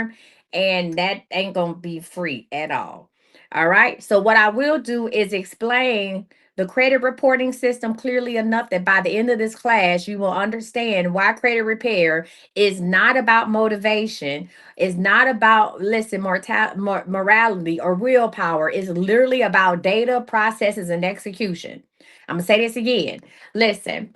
platform, and that ain't gonna be free at all. All right. So what I will do is explain the credit reporting system clearly enough that by the end of this class, you will understand why credit repair is not about motivation, is not about, listen, morality or willpower. It's literally about data, processes, and execution. I'm going to say this again. Listen,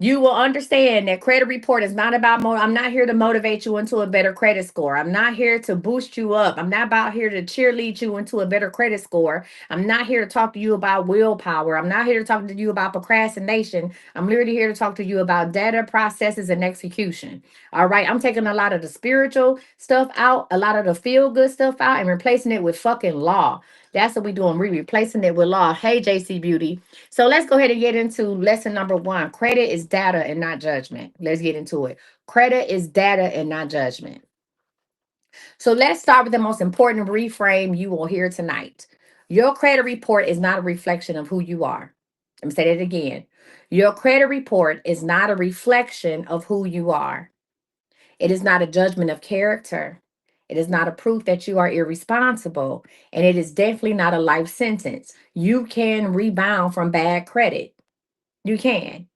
you will understand that credit report is not about I'm not here to motivate you into a better credit score. I'm not here to boost you up. I'm not about here to cheerlead you into a better credit score. I'm not here to talk to you about willpower. I'm not here to talk to you about procrastination. I'm literally here to talk to you about data, processes, and execution. All right. I'm taking a lot of the spiritual stuff out, a lot of the feel good stuff out, and replacing it with fucking law. That's what we're doing. We're replacing it with law. Hey, JC Beauty. So let's go ahead and get into lesson number one. Credit is data and not judgment. Let's get into it. Credit is data and not judgment. So let's start with the most important reframe you will hear tonight. Your credit report is not a reflection of who you are. Let me say that again. Your credit report is not a reflection of who you are. It is not a judgment of character. It is not a proof that you are irresponsible. And it is definitely not a life sentence. You can rebound from bad credit. You can.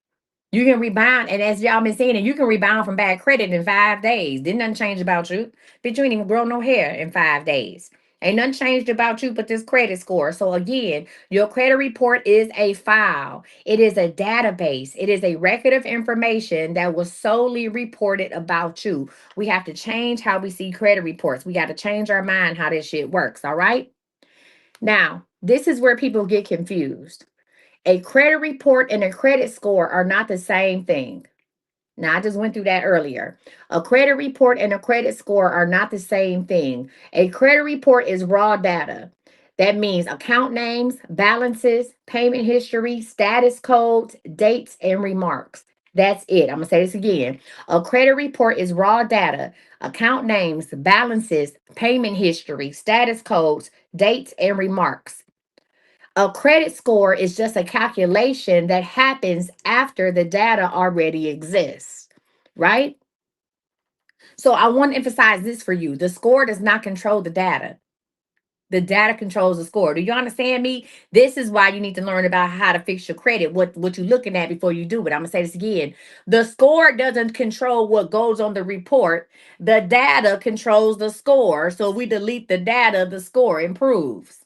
You can rebound. And as y'all been saying, you can rebound from bad credit in 5 days. Didn't nothing change about you. But you ain't even grow no hair in 5 days. Ain't nothing changed about you but this credit score. So again, your credit report is a file. It is a database. It is a record of information that was solely reported about you. We have to change how we see credit reports. We got to change our mind how this shit works. All right. Now, this is where people get confused. A credit report and a credit score are not the same thing. Now, I just went through that earlier. A credit report and a credit score are not the same thing. A credit report is raw data. That means account names, balances, payment history, status codes, dates, and remarks. That's it. I'm going to say this again. A credit report is raw data, account names, balances, payment history, status codes, dates, and remarks. A credit score is just a calculation that happens after the data already exists, right? So I want to emphasize this for you. The score does not control the data. The data controls the score. Do you understand me? This is why you need to learn about how to fix your credit, what you're looking at before you do it. I'm going to say this again. The score doesn't control what goes on the report. The data controls the score. So if we delete the data, the score improves.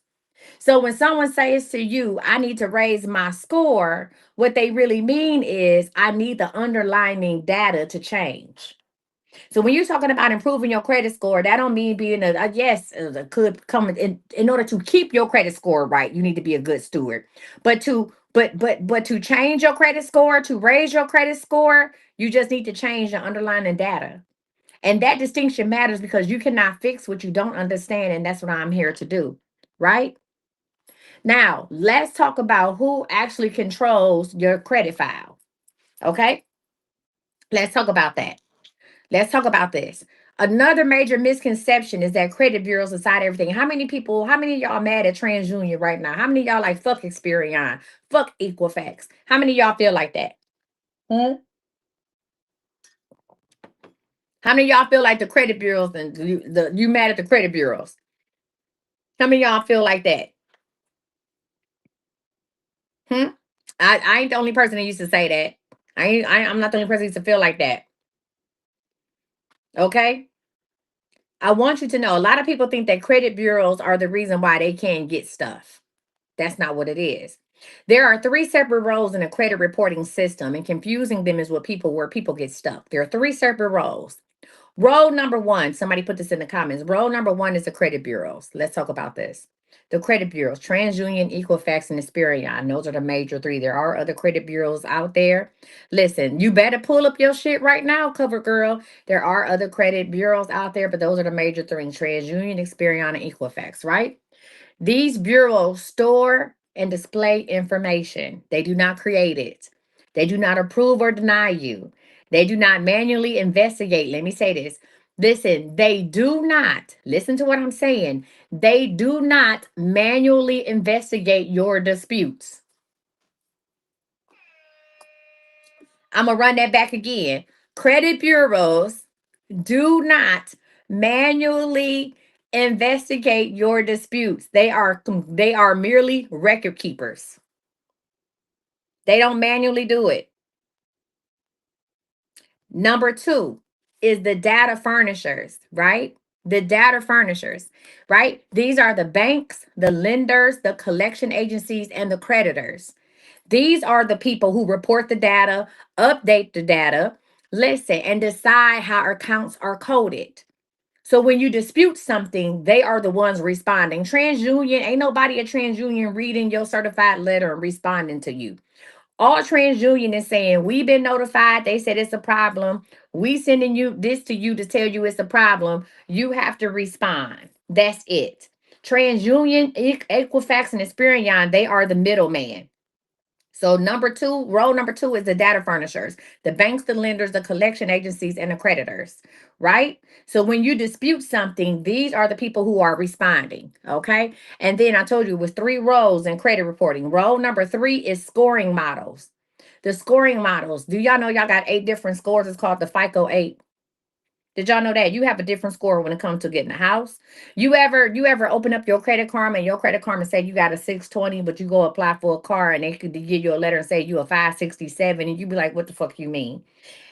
So when someone says to you, I need to raise my score, what they really mean is I need the underlying data to change. So when you're talking about improving your credit score, that don't mean being a yes, could come in order to keep your credit score right. You need to be a good steward. But to change your credit score, to raise your credit score, you just need to change the underlying data. And that distinction matters because you cannot fix what you don't understand, and that's what I'm here to do. Right? Now, let's talk about who actually controls your credit file. Okay? Let's talk about that. Let's talk about this. Another major misconception is that credit bureaus decide everything. How many of y'all mad at TransUnion right now? How many of y'all like fuck Experian, fuck Equifax? How many of y'all feel like that? Hmm? How many of y'all feel like the credit bureaus and you mad at the credit bureaus? How many of y'all feel like that? Hmm? I ain't the only person that used to say that. I'm not the only person that used to feel like that. Okay? I want you to know a lot of people think that credit bureaus are the reason why they can't get stuff. That's not what it is. There are three separate roles in a credit reporting system, and confusing them is where people get stuck. There are three separate roles. Role number one, somebody put this in the comments. Role number one is the credit bureaus. Let's talk about this. The credit bureaus, TransUnion, Equifax, and Experian. Those are the major three. There are other credit bureaus out there. Listen, you better pull up your shit right now, cover girl. There are other credit bureaus out there, but those are the major three: TransUnion, Experian, and Equifax, right? These bureaus store and display information. They do not create it. They do not approve or deny you. They do not manually investigate. Let me say this. Listen, they do not, listen to what I'm saying. They do not manually investigate your disputes. I'm going to run that back again. Credit bureaus do not manually investigate your disputes. They are merely record keepers. They don't manually do it. Number two is the data furnishers, right? The data furnishers, right? These are the banks, the lenders, the collection agencies, and the creditors. These are the people who report the data, update the data, listen, and decide how accounts are coded. So when you dispute something, they are the ones responding. TransUnion, ain't nobody at TransUnion reading your certified letter and responding to you. All TransUnion is saying, we've been notified. They said it's a problem. We sending you this to you to tell you it's a problem. You have to respond. That's it. TransUnion, Equifax, and Experian, they are the middleman. So role number two is the data furnishers, the banks, the lenders, the collection agencies, and the creditors, right? So when you dispute something, these are the people who are responding, okay? And then I told you it was three roles in credit reporting. Role number three is scoring models. The scoring models. Do y'all know y'all got 8 different scores? It's called the FICO 8. Did y'all know that you have a different score when it comes to getting a house? You ever open up your Credit Karma and your Credit Karma say you got a 620, but you go apply for a car and they could give you a letter and say you a 567, and you be like, what the fuck you mean?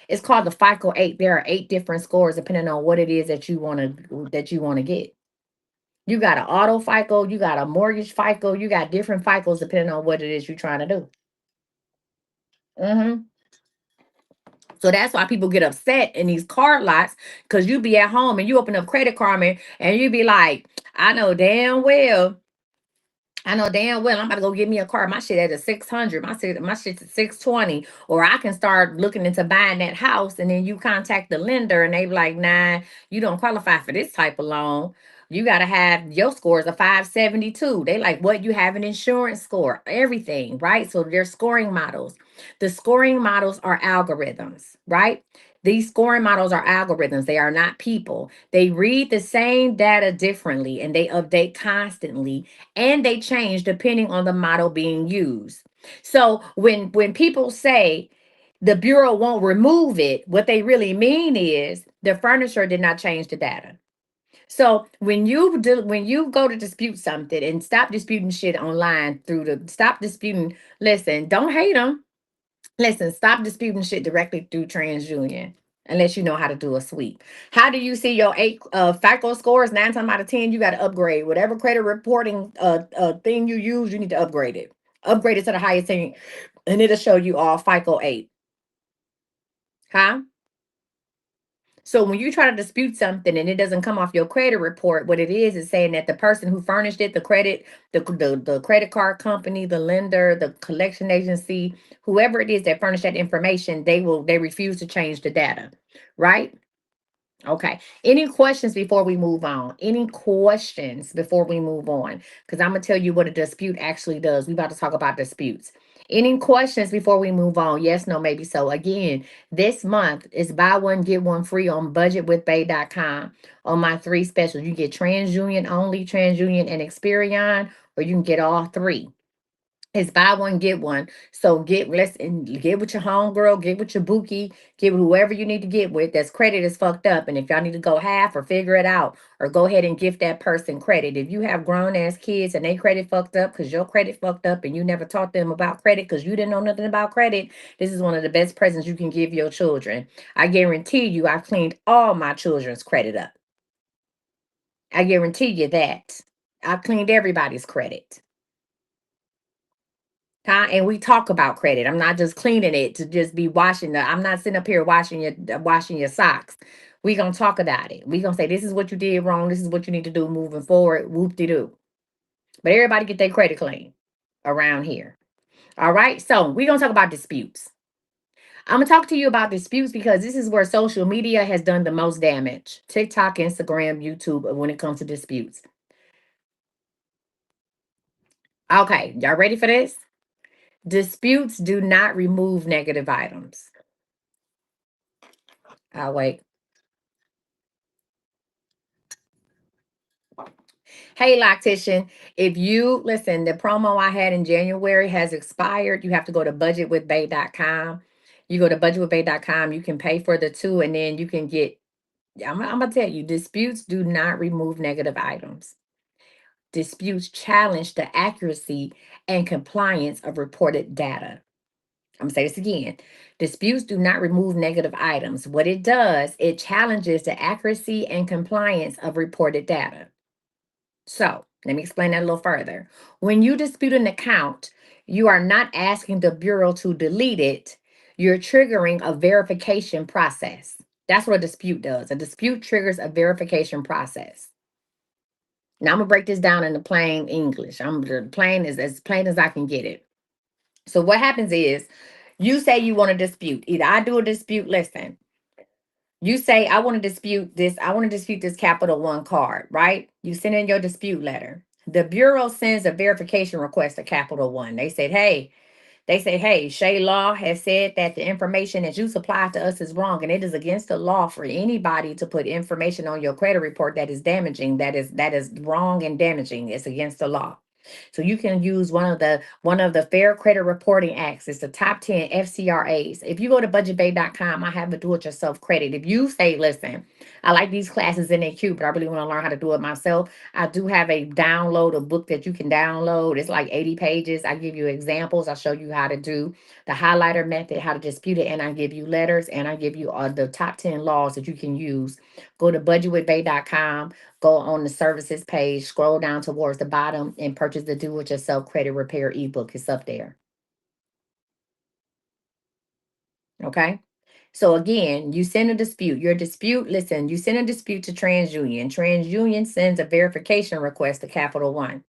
It's called the FICO 8. There are 8 different scores depending on what it is that you want to get. You got an auto FICO, you got a mortgage FICO, you got different FICOs depending on what it is you're trying to do. hmm So that's why people get upset in these car lots, because you be at home and you open up Credit Karma and you be like, I know damn well. I know damn well I'm about to go get me a car. My shit at a 600. My shit's at 620. Or I can start looking into buying that house, and then you contact the lender and they be like, nah, you don't qualify for this type of loan. You gotta have your scores a 572. They like, what? You have an insurance score, everything, right? So they're scoring models. The scoring models are algorithms, right? These scoring models are algorithms. They are not people. They read the same data differently and they update constantly, and they change depending on the model being used. So when people say the bureau won't remove it, what they really mean is the furniture did not change the data. So when you go to dispute something, and stop disputing shit online through the stop disputing. Listen, don't hate them. Listen, stop disputing shit directly through TransUnion unless you know how to do a sweep. How do you see your 8 FICO scores? 9 times out of 10, you got to upgrade. Whatever credit reporting thing you use, you need to upgrade it. Upgrade it to the highest thing, and it'll show you all FICO 8. Huh? So when you try to dispute something and it doesn't come off your credit report, what it is saying that the person who furnished it, the the credit card company, the lender, the collection agency, whoever it is that furnished that information, they refuse to change the data, right? Okay. Any questions before we move on? Any questions before we move on? Because I'm gonna tell you what a dispute actually does. We about to talk about disputes. Any questions before we move on? Yes, no, maybe so. Again, this month is buy one, get one free on budgetwithbay.com on my 3 specials. You get TransUnion only, TransUnion and Experian, or you can get all 3. It's buy one, get one. So get with your homegirl, get with your bookie, get with whoever you need to get with. That's credit is fucked up. And if y'all need to go half or figure it out, or go ahead and give that person credit. If you have grown ass kids and they credit fucked up because your credit fucked up and you never taught them about credit because you didn't know nothing about credit, this is one of the best presents you can give your children. I guarantee you, I've cleaned all my children's credit up. I guarantee you that. I've cleaned everybody's credit. And we talk about credit. I'm not just cleaning it to just be I'm not sitting up here washing your socks. We gonna talk about it. We gonna say this is what you did wrong. This is what you need to do moving forward. Whoop de doo. But everybody get their credit clean around here. All right. So we gonna talk about disputes. I'm gonna talk to you about disputes because this is where social media has done the most damage. TikTok, Instagram, YouTube, when it comes to disputes. Okay, y'all ready for this? Disputes do not remove negative items. I'll wait. Hey, Loctician, if you listen, the promo I had in January has expired. You have to go to budgetwithbay.com. You go to budgetwithbay.com, you can pay for the 2, and then you can get I'm gonna tell you, disputes do not remove negative items. Disputes challenge the accuracy and compliance of reported data. I'm gonna say this again. Disputes do not remove negative items. What it does, it challenges the accuracy and compliance of reported data. So let me explain that a little further. When you dispute an account, you are not asking the Bureau to delete it, you're triggering a verification process. That's what a dispute does. A dispute triggers a verification process. Now I'm gonna break this down into plain English. I'm plain as plain as I can get it. So what happens is you say you want to dispute. Either I do a dispute, listen. You say I want to dispute this, I want to dispute this Capital One card, right? You send in your dispute letter. The Bureau sends a verification request to Capital One. They say, hey, Shay Law has said that the information that you supplied to us is wrong, and it is against the law for anybody to put information on your credit report that is damaging, that is wrong and damaging. It's against the law. So you can use one of the Fair Credit Reporting Acts. It's the top 10 FCRAs. If you go to budgetbay.com, I have a do-it-yourself credit. If you say, listen, I like these classes in their queue, but I really want to learn how to do it myself, I do have a book that you can download. It's like 80 pages. I give you examples. I show you how to do the highlighter method, how to dispute it, and I give you letters, and I give you the top 10 laws that you can use. Go to budgetwithbay.com. Go on the services page, scroll down towards the bottom, and purchase the Do It Yourself Credit Repair ebook. It's up there. Okay. So again, you send a dispute. Your dispute, listen, you send a dispute to TransUnion. TransUnion sends a verification request to Capital One.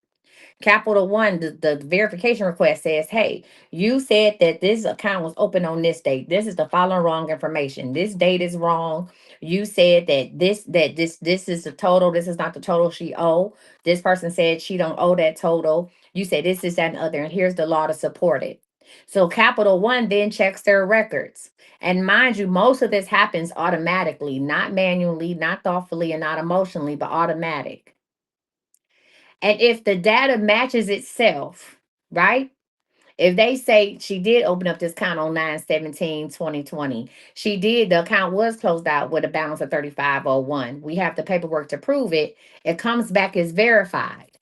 Capital One, the verification request says, hey, you said that this account was open on this date. This is the following wrong information. This date is wrong. You said that this is the total. This is not the total she owe. This person said she don't owe that total. You said this is that and other, and here's the law to support it. So Capital One then checks their records. And mind you, most of this happens automatically, not manually, not thoughtfully, and not emotionally, but automatic. And if the data matches itself, right? If they say she did open up this account on 9/17/2020, she did, the account was closed out with a balance of 3501. We have the paperwork to prove it. It comes back as verified.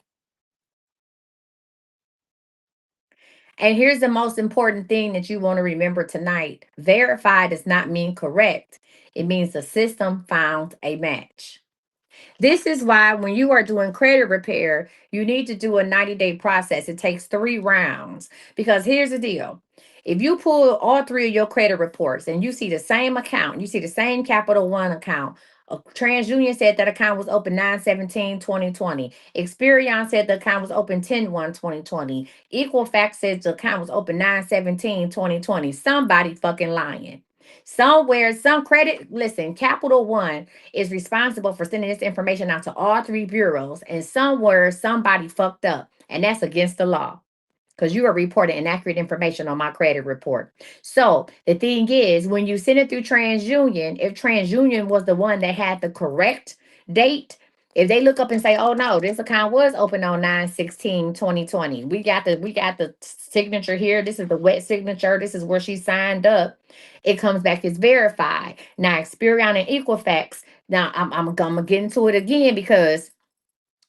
And here's the most important thing that you want to remember tonight. Verified does not mean correct. It means the system found a match. This is why when you are doing credit repair, you need to do a 90-day process. It takes 3 rounds. Because here's the deal. If you pull all 3 of your credit reports and you see the same account, you see the same Capital One account, TransUnion said that account was open 9/17/2020. Experian said the account was open 10/1/2020. Equifax said the account was open 9/17/2020. Somebody fucking lying. Somewhere, some credit, listen, Capital One is responsible for sending this information out to all 3 bureaus, and somewhere somebody fucked up, and that's against the law because you are reporting inaccurate information on my credit report. So the thing is, when you send it through TransUnion, if TransUnion was the one that had the correct date, if they look up and say, "Oh no, this account was open on 9/16/2020. We got the signature here. This is the wet signature. This is where she signed up." It comes back as verified. Now, Experian and Equifax. Now, I'm gonna get into it again because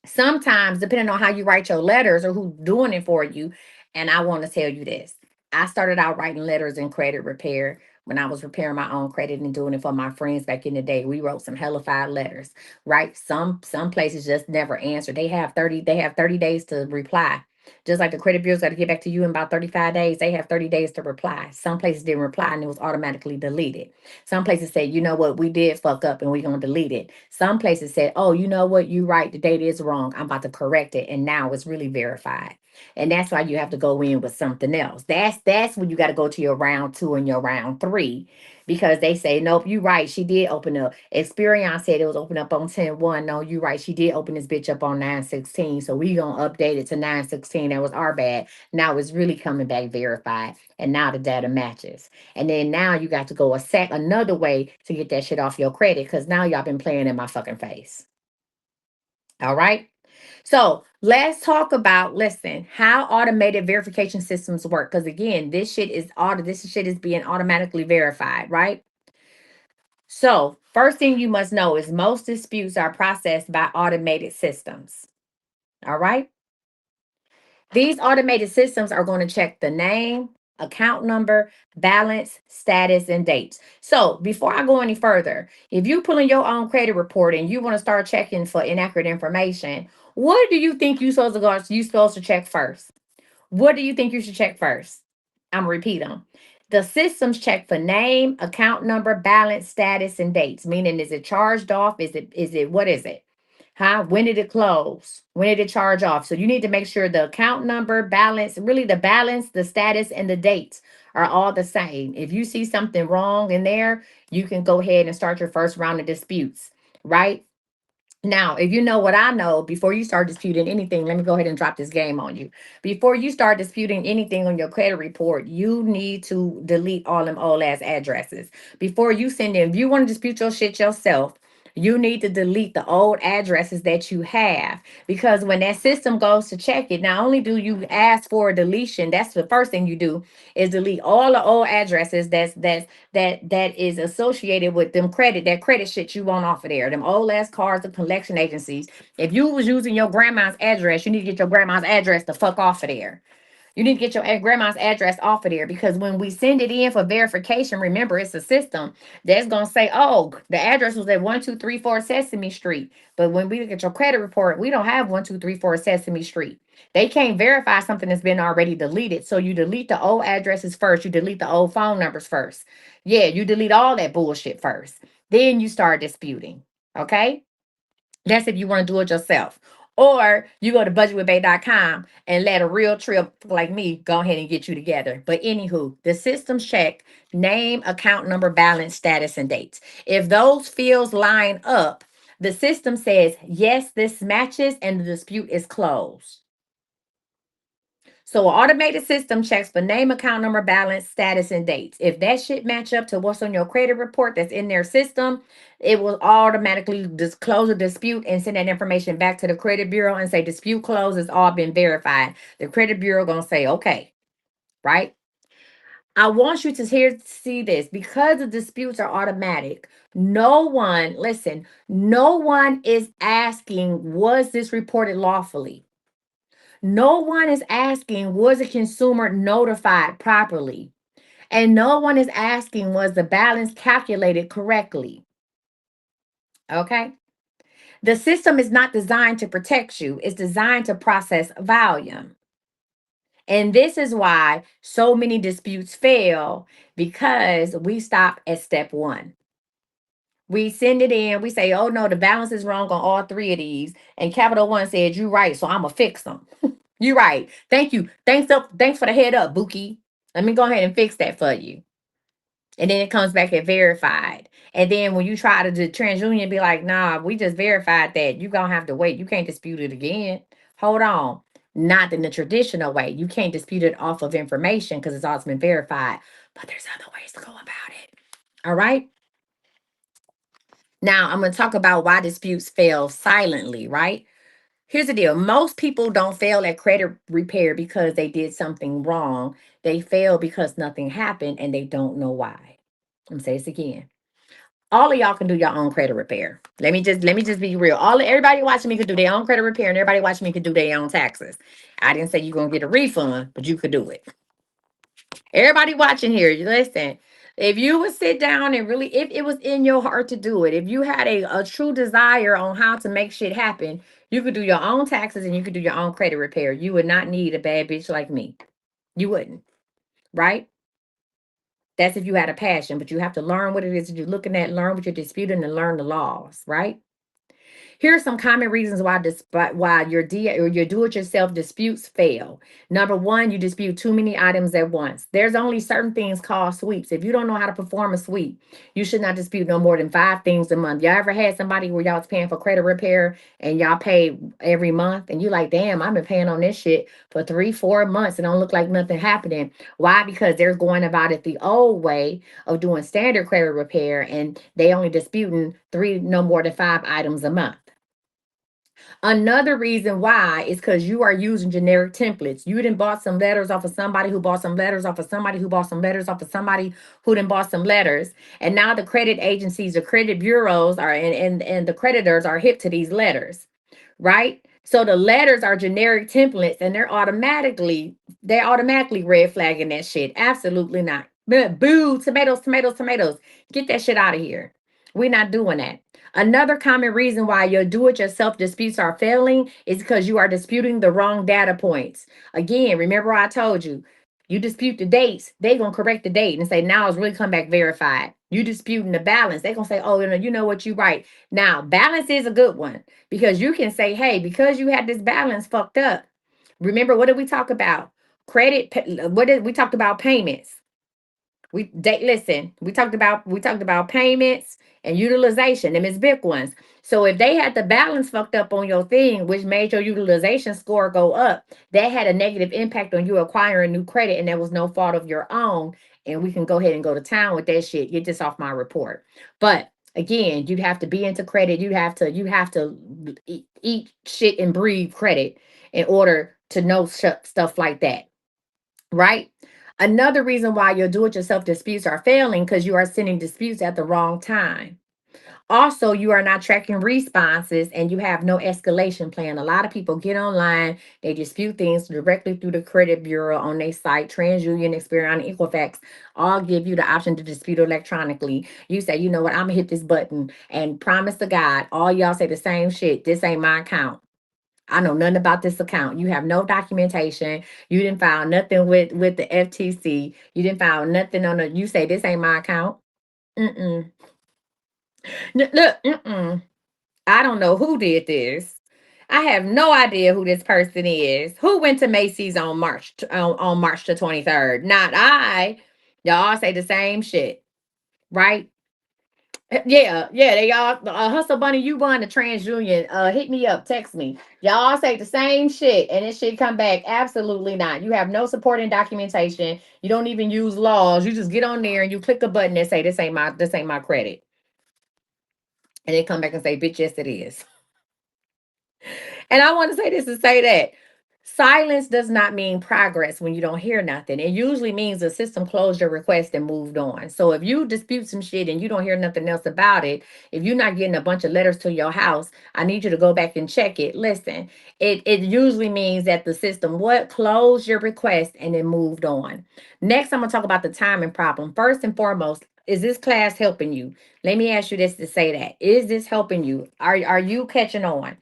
sometimes, depending on how you write your letters or who's doing it for you, and I want to tell you this. I started out writing letters in credit repair when I was repairing my own credit and doing it for my friends back in the day. We wrote some hellified letters, right? Some places just never answer. They have 30 days to reply. Just like the credit bureau's got to get back to you in about 35 days, they have 30 days to reply. Some places didn't reply and it was automatically deleted. Some places say, you know what, we did fuck up and we're gonna delete it. Some places said, oh, you know what, you right, the date is wrong. I'm about to correct it. And now it's really verified. And that's why you have to go in with something else. That's when you got to go to your round 2 and your round 3. Because they say, nope, you right. She did open up. Experience said it was open up on 10/1. No, you right. She did open this bitch up on 9/16. So we gonna update it to 9/16. That was our bad. Now it's really coming back verified. And now the data matches. And then now you got to go another way to get that shit off your credit. Because now y'all been playing in my fucking face. All right. So let's talk about, listen, how automated verification systems work. Because again, this shit is being automatically verified, right? So First thing you must know is most disputes are processed by automated systems. All right. These automated systems are going to check the name, account number, balance, status, and dates. So before I go any further, if you pull in your own credit report and you want to start checking for inaccurate information, what do you think you supposed to check first? What do you think you should check first? I'm gonna repeat them. The systems check for name, account number, balance, status, and dates. Meaning, is it charged off? Is it what is it? Huh? When did it close? When did it charge off? So you need to make sure the account number, balance, really the balance, the status, and the dates are all the same. If you see something wrong in there, you can go ahead and start your first round of disputes, right? Now, if you know what I know, before you start disputing anything, let me go ahead and drop this game on you. Before you start disputing anything on your credit report, you need to delete all them old ass addresses. Before you send in, if you want to dispute your shit yourself, you need to delete the old addresses that you have, because when that system goes to check it, not only do you ask for a deletion, that's the first thing you do is delete all the old addresses that is associated with that credit shit you want off of there. Them old ass cards of collection agencies. If you was using your grandma's address, you need to get your grandma's address the fuck off of there. You need to get your grandma's address off of there, because when we send it in for verification, remember it's a system that's gonna say, oh, the address was at 1234 Sesame Street. But when we look at your credit report, we don't have 1234 Sesame Street. They can't verify something that's been already deleted. So you delete the old addresses first, you delete the old phone numbers first. Yeah, you delete all that bullshit first. Then you start disputing. Okay. That's if you want to do it yourself. Or you go to budgetwithbay.com and let a real trip like me go ahead and get you together. But anywho, the systems check name, account number, balance, status, and dates. If those fields line up, the system says, yes, this matches and the dispute is closed. So an automated system checks for name, account number, balance, status, and dates. If that shit match up to what's on your credit report that's in their system, it will automatically just close a dispute and send that information back to the credit bureau and say dispute closed, it's all been verified. The credit bureau gonna say, okay, right? I want you to see this, because the disputes are automatic. No one, listen, no one is asking, was this reported lawfully? No one is asking, was a consumer notified properly? And no one is asking, was the balance calculated correctly? Okay. The system is not designed to protect you, it's designed to process volume. And this is why so many disputes fail, because we stop at step one. We send it in, we say, oh no, the balance is wrong on all three of these. And Capital One said, you're right, so I'm going to fix them. You're right. Thank you. Thanks for the head up, Buki. Let me go ahead and fix that for you. And then it comes back at verified. And then when you try to do TransUnion, be like, nah, we just verified that. You're going to have to wait. You can't dispute it again. Hold on. Not in the traditional way. You can't dispute it off of information because it's all been verified. But there's other ways to go about it. All right. Now I'm going to talk about why disputes fail silently, right? Here's the deal. Most people don't fail at credit repair because they did something wrong. They fail because nothing happened and they don't know why. I'm say this again. All of y'all can do your own credit repair. Let me just be real. Everybody watching me could do their own credit repair, and everybody watching me could do their own taxes. I didn't say you're gonna get a refund, but you could do it. Everybody watching here, you listen. If you would sit down and really, if it was in your heart to do it, if you had a true desire on how to make shit happen, you could do your own taxes and you could do your own credit repair. You would not need a bad bitch like me. You wouldn't, right? That's if you had a passion, but you have to learn what it is that you're looking at, learn what you're disputing, and learn the laws, right? Here are some common reasons why your do-it-yourself disputes fail. Number one, you dispute too many items at once. There's only certain things called sweeps. If you don't know how to perform a sweep, you should not dispute no more than 5 things a month. Y'all ever had somebody where y'all was paying for credit repair and y'all pay every month and you like, damn, I've been paying on this shit for 3-4 months and don't look like nothing happening. Why? Because they're going about it the old way of doing standard credit repair and they only disputing 3, no more than 5 items a month. Another reason why is because you are using generic templates. You done bought some letters off of somebody who bought some letters off of somebody who bought some letters off of somebody who done bought some letters. And now the credit agencies, the credit bureaus are and the creditors are hip to these letters, right? So the letters are generic templates and they're automatically red flagging that shit. Absolutely not. But boo, tomatoes, tomatoes, tomatoes. Get that shit out of here. We're not doing that. Another common reason why your do-it-yourself disputes are failing is because you are disputing the wrong data points. Again, remember I told you, you dispute the dates, they gonna correct the date and say now it's really come back verified. You disputing the balance, they gonna say, oh, you know what, you right. Now, balance is a good one because you can say, hey, because you had this balance fucked up. Remember, what did we talk about? What did we talked about? Payments. Listen, we talked about payments and utilization, them is big ones. So if they had the balance fucked up on your thing, which made your utilization score go up, that had a negative impact on you acquiring new credit, and there was no fault of your own. And we can go ahead and go to town with that shit. Get this off my report. But again, you'd have to be into credit. You have to eat shit and breathe credit in order to know stuff like that, right? Another reason why your do it yourself disputes are failing because you are sending disputes at the wrong time. Also, you are not tracking responses and you have no escalation plan. A lot of people get online, they dispute things directly through the credit bureau on their site. TransUnion, Experian, and Equifax all give you the option to dispute electronically. You say, you know what, I'm gonna hit this button and promise to God, all y'all say the same shit. This ain't my account. I know nothing about this account. You have no documentation. You didn't file nothing with the FTC. You didn't file nothing on the. You say this ain't my account. Mm-mm. Look, mm-mm. I don't know who did this. I have no idea who this person is. Who went to Macy's on March the 23rd? Not I. Y'all all say the same shit, right? Yeah, yeah, they all Hustle Bunny, you won the TransUnion. Hit me up, text me. Y'all say the same shit, and this shit come back. Absolutely not. You have no supporting documentation. You don't even use laws. You just get on there and you click a button and say this ain't my credit, and they come back and say, bitch, yes it is. And I want to say this to say that silence does not mean progress when you don't hear nothing. It usually means the system closed your request and moved on. So if you dispute some shit and you don't hear nothing else about it, if you're not getting a bunch of letters to your house, I need you to go back and check it. Listen, it usually means that the system what closed your request and then moved on. Next, I'm gonna talk about the timing problem. First and foremost, is this class helping you? Let me ask you this to say that. Is this helping you? Are you catching on?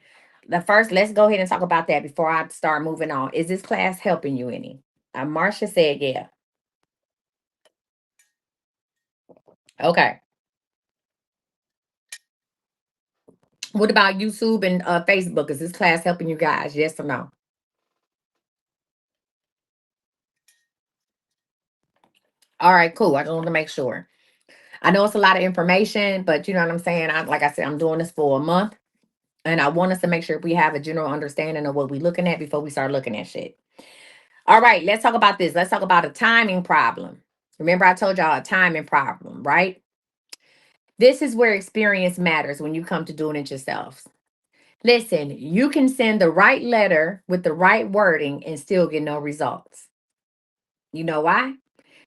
The first, let's go ahead and talk about that before I start moving on. Is this class helping you any? Marcia said, yeah. Okay. What about YouTube and Facebook? Is this class helping you guys? Yes or no? All right, cool. I just want to make sure. I know it's a lot of information, but you know what I'm saying? Like I said, I'm doing this for a month and I want us to make sure we have a general understanding of what we're looking at before we start looking at shit. All right, let's talk about this. Let's talk about a timing problem. Remember, I told y'all a timing problem, right? This is where experience matters when you come to doing it yourselves. Listen, you can send the right letter with the right wording and still get no results. You know why?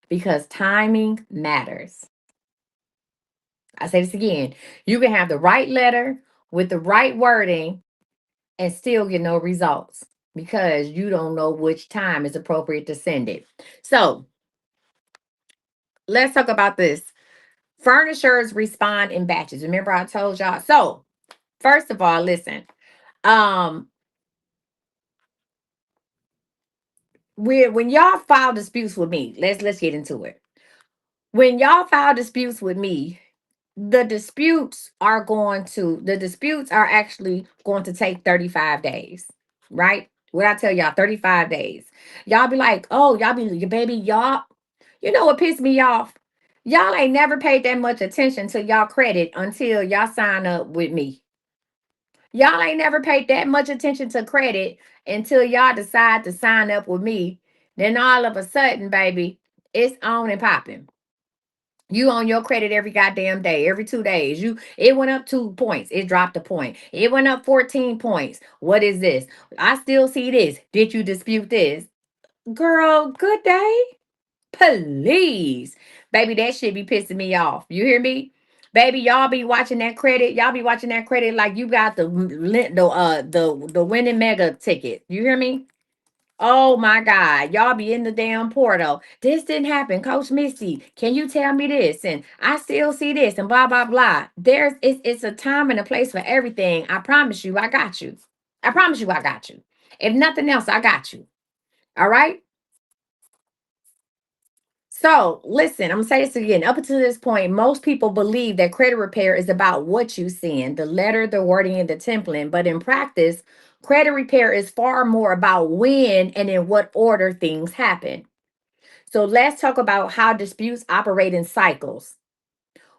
Because timing matters. I say this again. You can have the right letter with the right wording and still get no results because you don't know which time is appropriate to send it. So let's talk about this. Furnishers respond in batches. Remember, I told y'all. So, first of all, listen. Um, when y'all file disputes with me, let's get into it. When y'all file disputes with me, the disputes are actually going to take 35 days, right? What I tell y'all, 35 days. Y'all be like, oh, baby, y'all, you know what pissed me off? Y'all ain't never paid that much attention to y'all credit until y'all sign up with me. Y'all ain't never paid that much attention to credit until y'all decide to sign up with me. Then all of a sudden, baby, it's on and popping. You on your credit every goddamn day, every 2 days. It went up 2 points, it dropped a point. It went up 14 points. What is this? I still see this. Did you dispute this? Girl, good day. Please. Baby, that shit be pissing me off. You hear me? Baby, y'all be watching that credit. Y'all be watching that credit like you got the winning mega ticket. You hear me? Oh my God. Y'all be in the damn portal. This didn't happen. Coach Missy, can you tell me this? And I still see this and blah, blah, blah. It's a time and a place for everything. I promise you, I got you. I promise you, I got you. If nothing else, I got you. All right. So listen, I'm gonna say this again. Up until this point, most people believe that credit repair is about what you send, the letter, the wording, and the template. But in practice, credit repair is far more about when and in what order things happen. So let's talk about how disputes operate in cycles.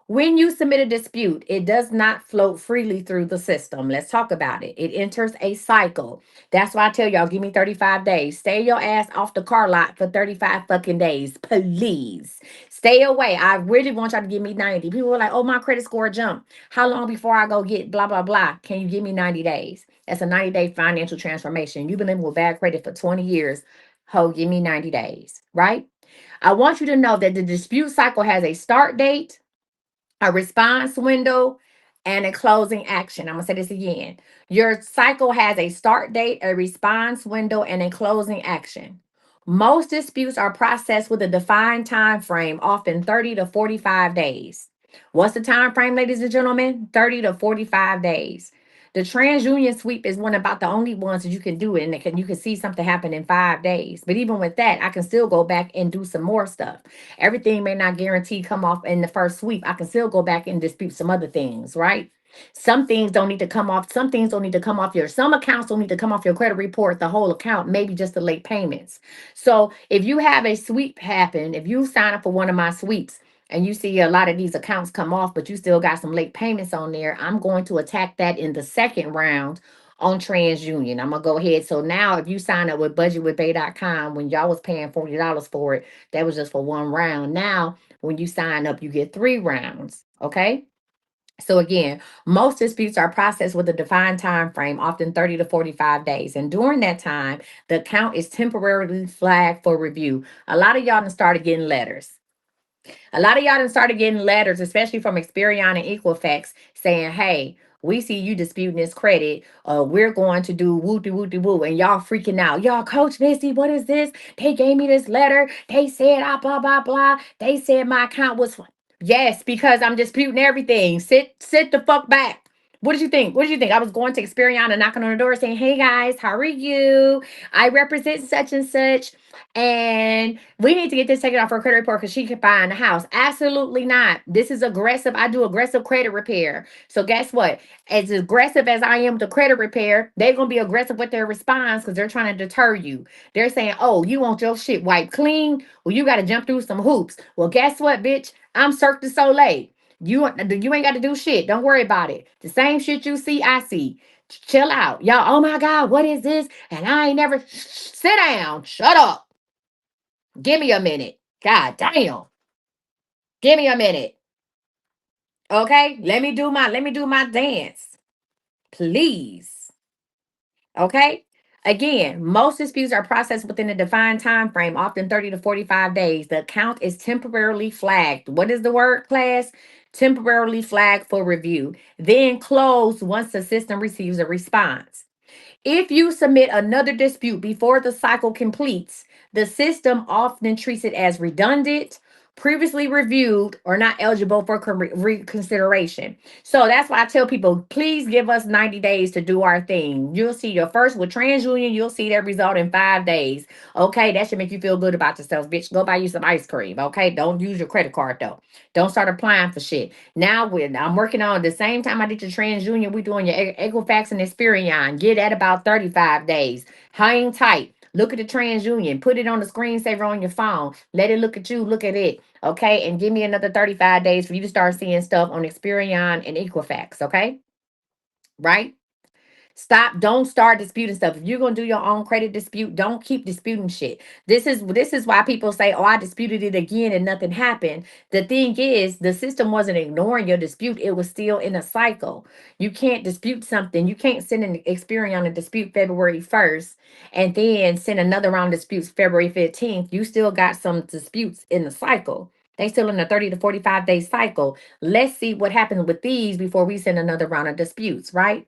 When you submit a dispute, it does not float freely through the system. Let's talk about it. It enters a cycle. That's why I tell y'all, give me 35 days. Stay your ass off the car lot for 35 fucking days. Please. Stay away. I really want y'all to give me 90. People are like, oh, my credit score jumped. How long before I go get blah, blah, blah? Can you give me 90 days? That's a 90-day financial transformation. You've been living with bad credit for 20 years. Ho, give me 90 days, right? I want you to know that the dispute cycle has a start date, a response window, and a closing action. I'm going to say this again. Your cycle has a start date, a response window, and a closing action. Most disputes are processed with a defined time frame, often 30 to 45 days. What's the time frame, ladies and gentlemen? 30 to 45 days. The TransUnion sweep is one about the only ones that you can do it, and you can see something happen in 5 days. But even with that, I can still go back and do some more stuff. Everything may not guarantee come off in the first sweep. I can still go back and dispute some other things, right? Some things don't need to come off. Some things don't need to come off some accounts don't need to come off your credit report, the whole account, maybe just the late payments. So if you have a sweep happen, if you sign up for one of my sweeps and you see a lot of these accounts come off, but you still got some late payments on there, I'm going to attack that in the second round on TransUnion. I'm gonna go ahead. So now if you sign up with budgetwithbay.com when y'all was paying $40 for it, that was just for one round. Now, when you sign up, you get 3 rounds. Okay. So again, most disputes are processed with a defined time frame, often 30 to 45 days. And during that time, the account is temporarily flagged for review. A lot of y'all done started getting letters. A lot of y'all done started getting letters, especially from Experian and Equifax, saying, hey, we see you disputing this credit. We're going to do woo-de woo-de woo. And y'all freaking out. Y'all, Coach Missy, what is this? They gave me this letter. They said, blah, blah, blah. They said my account was. Yes, because I'm disputing everything. Sit the fuck back. What did you think? What did you think? I was going to Experian and knocking on the door saying, hey guys, how are you? I represent such and such. And we need to get this taken off her credit report because she can find the house. Absolutely not. This is aggressive. I do aggressive credit repair. So guess what? As aggressive as I am with the credit repair, they're going to be aggressive with their response because they're trying to deter you. They're saying, oh, you want your shit wiped clean? Well, you got to jump through some hoops. Well, guess what, bitch? I'm Cirque du Soleil. You ain't got to do shit. Don't worry about it. The same shit you see, I see. Chill out. Y'all, oh my God, what is this? And I ain't never. Sit down. Shut up. Give me a minute. God damn. Give me a minute. Okay? Let me do my dance. Please. Okay? Again, most disputes are processed within a defined time frame, often 30 to 45 days. The account is temporarily flagged. What is the word, class? Temporarily flagged for review. Then closed once the system receives a response. If you submit another dispute before the cycle completes, the system often treats it as redundant, previously reviewed, or not eligible for reconsideration. So that's why I tell people, please give us 90 days to do our thing. You'll see your first with TransUnion, you'll see that result in 5 days. Okay, that should make you feel good about yourself, bitch. Go buy you some ice cream. Okay, don't use your credit card though. Don't start applying for shit. Now I'm working on the same time I did your TransUnion, we doing your Equifax and Experian. Get at about 35 days. Hang tight. Look at the TransUnion. Put it on the screensaver on your phone. Let it look at you. Look at it. Okay. And give me another 35 days for you to start seeing stuff on Experian and Equifax. Okay. Right. Stop. Don't start disputing stuff. If you're gonna do your own credit dispute, don't keep disputing shit. This is why people say, "Oh, I disputed it again and nothing happened." The thing is, the system wasn't ignoring your dispute; it was still in a cycle. You can't dispute something. You can't send an Experian on a dispute February 1st and then send another round of disputes February 15th. You still got some disputes in the cycle. They still in a 30 to 45 day cycle. Let's see what happens with these before we send another round of disputes, right?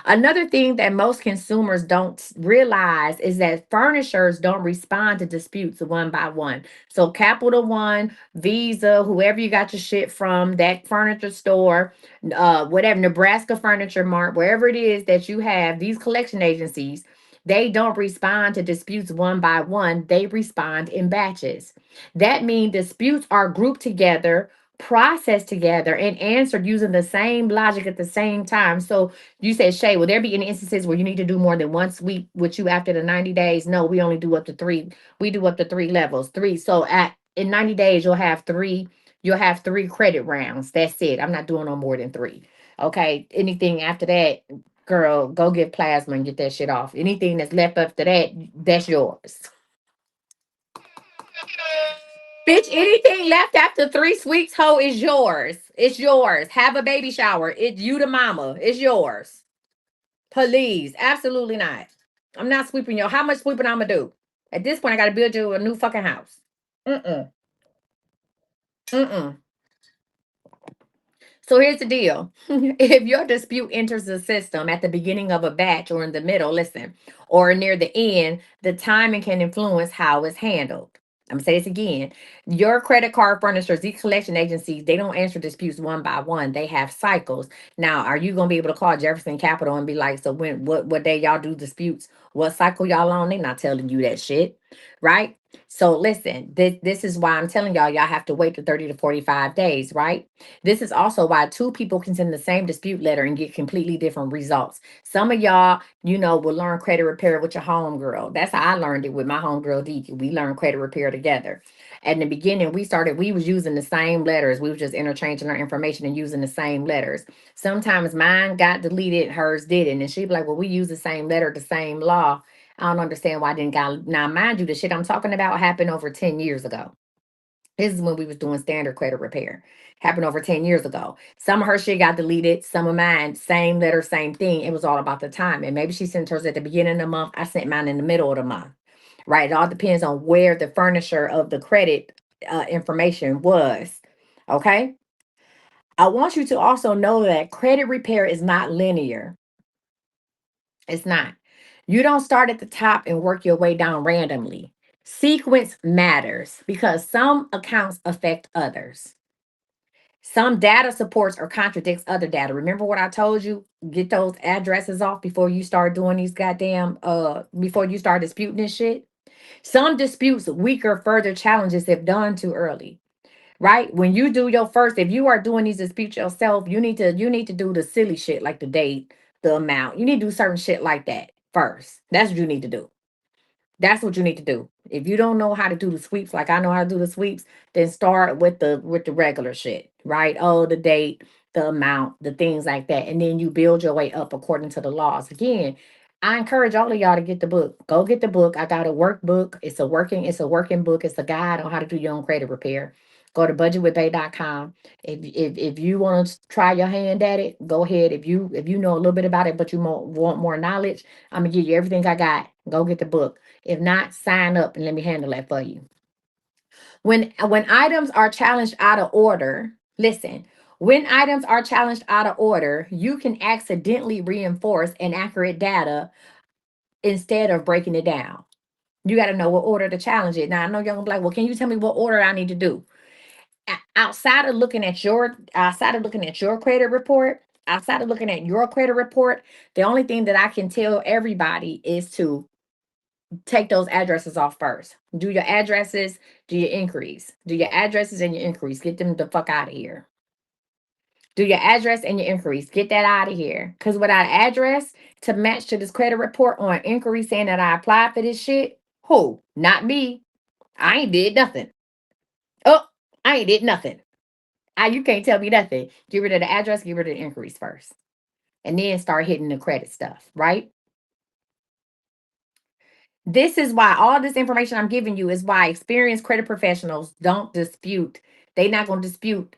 Another thing that most consumers don't realize is that furnishers don't respond to disputes one by one. So, Capital One, Visa, whoever you got your shit from, that furniture store, whatever, Nebraska Furniture Mart, wherever it is that you have, these collection agencies, they don't respond to disputes one by one. They respond in batches. That means disputes are grouped together, processed together, and answered using the same logic at the same time. So, you said, Shay, will there be any instances where you need to do more than one sweep with you after the 90 days? No, we only do up to three. We do up to three levels. Three. So at in 90 days, you'll have three credit rounds. That's it. I'm not doing no more than three. Okay. Anything after that, girl, go get plasma and get that shit off. Anything that's left after that, that's yours. Bitch, anything left after 3 sweeps, ho, is yours. It's yours. Have a baby shower. It's you the mama. It's yours. Please, absolutely not. I'm not sweeping yo. How much sweeping I'm gonna do? At this point, I gotta build you a new fucking house. Mm-mm. Mm-mm. So here's the deal. If your dispute enters the system at the beginning of a batch or in the middle, listen, or near the end, the timing can influence how it's handled. I'm gonna say this again. Your credit card furnishers, these collection agencies, they don't answer disputes one by one. They have cycles. Now, are you gonna be able to call Jefferson Capital and be like, so when what day y'all do disputes? What cycle y'all on? They not telling you that shit, right? So listen, this is why I'm telling y'all have to wait to 30 to 45 days, right? This is also why two people can send the same dispute letter and get completely different results. Some of y'all, will learn credit repair with your homegirl. That's how I learned it with my homegirl Deacon. We learned credit repair together. At the beginning, we was using the same letters. We was just interchanging our information and using the same letters. Sometimes mine got deleted, hers didn't. And she'd be like, well, we use the same letter, the same law. I don't understand why I didn't got now. Mind you, the shit I'm talking about happened over 10 years ago. This is when we was doing standard credit repair. Happened over 10 years ago. Some of her shit got deleted. Some of mine, same letter, same thing. It was all about the time. And maybe she sent hers at the beginning of the month. I sent mine in the middle of the month. Right. It all depends on where the furniture of the credit information was. Okay. I want you to also know that credit repair is not linear. It's not. You don't start at the top and work your way down randomly. Sequence matters because some accounts affect others. Some data supports or contradicts other data. Remember what I told you? Get those addresses off before you start doing these goddamn before you start disputing this shit. Some disputes weaker further challenges if done too early. Right? When you do your first, if you are doing these disputes yourself, you need to do the silly shit like the date, the amount. You need to do certain shit like that first. That's what you need to do. That's what you need to do. If you don't know how to do the sweeps like I know how to do the sweeps, then start with the regular shit, right? Oh, the date, the amount, the things like that. And then you build your way up according to the laws. Again, I encourage all of y'all to get the book. Go get the book. I got a workbook. It's a working book. It's a guide on how to do your own credit repair. Go to budgetwithbay.com. If you want to try your hand at it, go ahead. If you know a little bit about it, but you want more knowledge, I'm gonna give you everything I got. Go get the book. If not, sign up and let me handle that for you. When items are challenged out of order, listen. When items are challenged out of order, you can accidentally reinforce inaccurate data instead of breaking it down. You got to know what order to challenge it. Now I know you're gonna be like, well, can you tell me what order I need to do? Outside of looking at your credit report, the only thing that I can tell everybody is to take those addresses off first. Do your addresses, do your inquiries. Do your addresses and your inquiries. Get them the fuck out of here. Do your address and your inquiries. Get that out of here. Because without an address to match to this credit report on inquiry saying that I applied for this shit, who? Not me. I ain't did nothing. Oh, I ain't did nothing. You can't tell me nothing. Get rid of the address, get rid of the inquiries first. and then start hitting the credit stuff, right? This is why all this information I'm giving you is why experienced credit professionals don't dispute. They're not going to dispute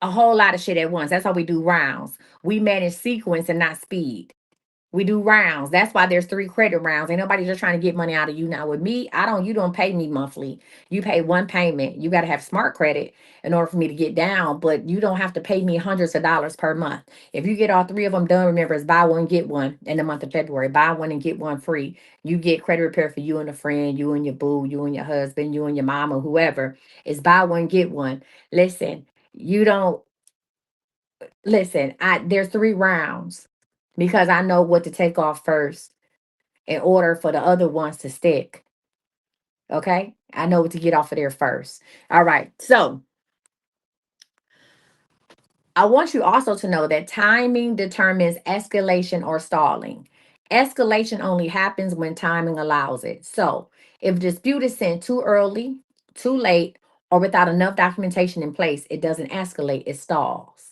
a whole lot of shit at once. That's how we do rounds. We manage sequence and not speed. We do rounds. That's why there's 3 credit rounds. Ain't nobody just trying to get money out of you. Now with me, you don't pay me monthly. You pay one payment. You got to have smart credit in order for me to get down, but you don't have to pay me hundreds of dollars per month. If you get all 3 of them done, remember it's buy one, get one in the month of February. Buy one and get one free. You get credit repair for you and a friend, you and your boo, you and your husband, you and your mama, whoever. It's buy one, get one. Listen, you don't listen. There's 3 rounds because I know what to take off first in order for the other ones to stick. Okay. I know what to get off of there first. All right. So I want you also to know that timing determines escalation or stalling. Escalation only happens when timing allows it. So if dispute is sent too early, too late, or without enough documentation in place, it doesn't escalate, it stalls.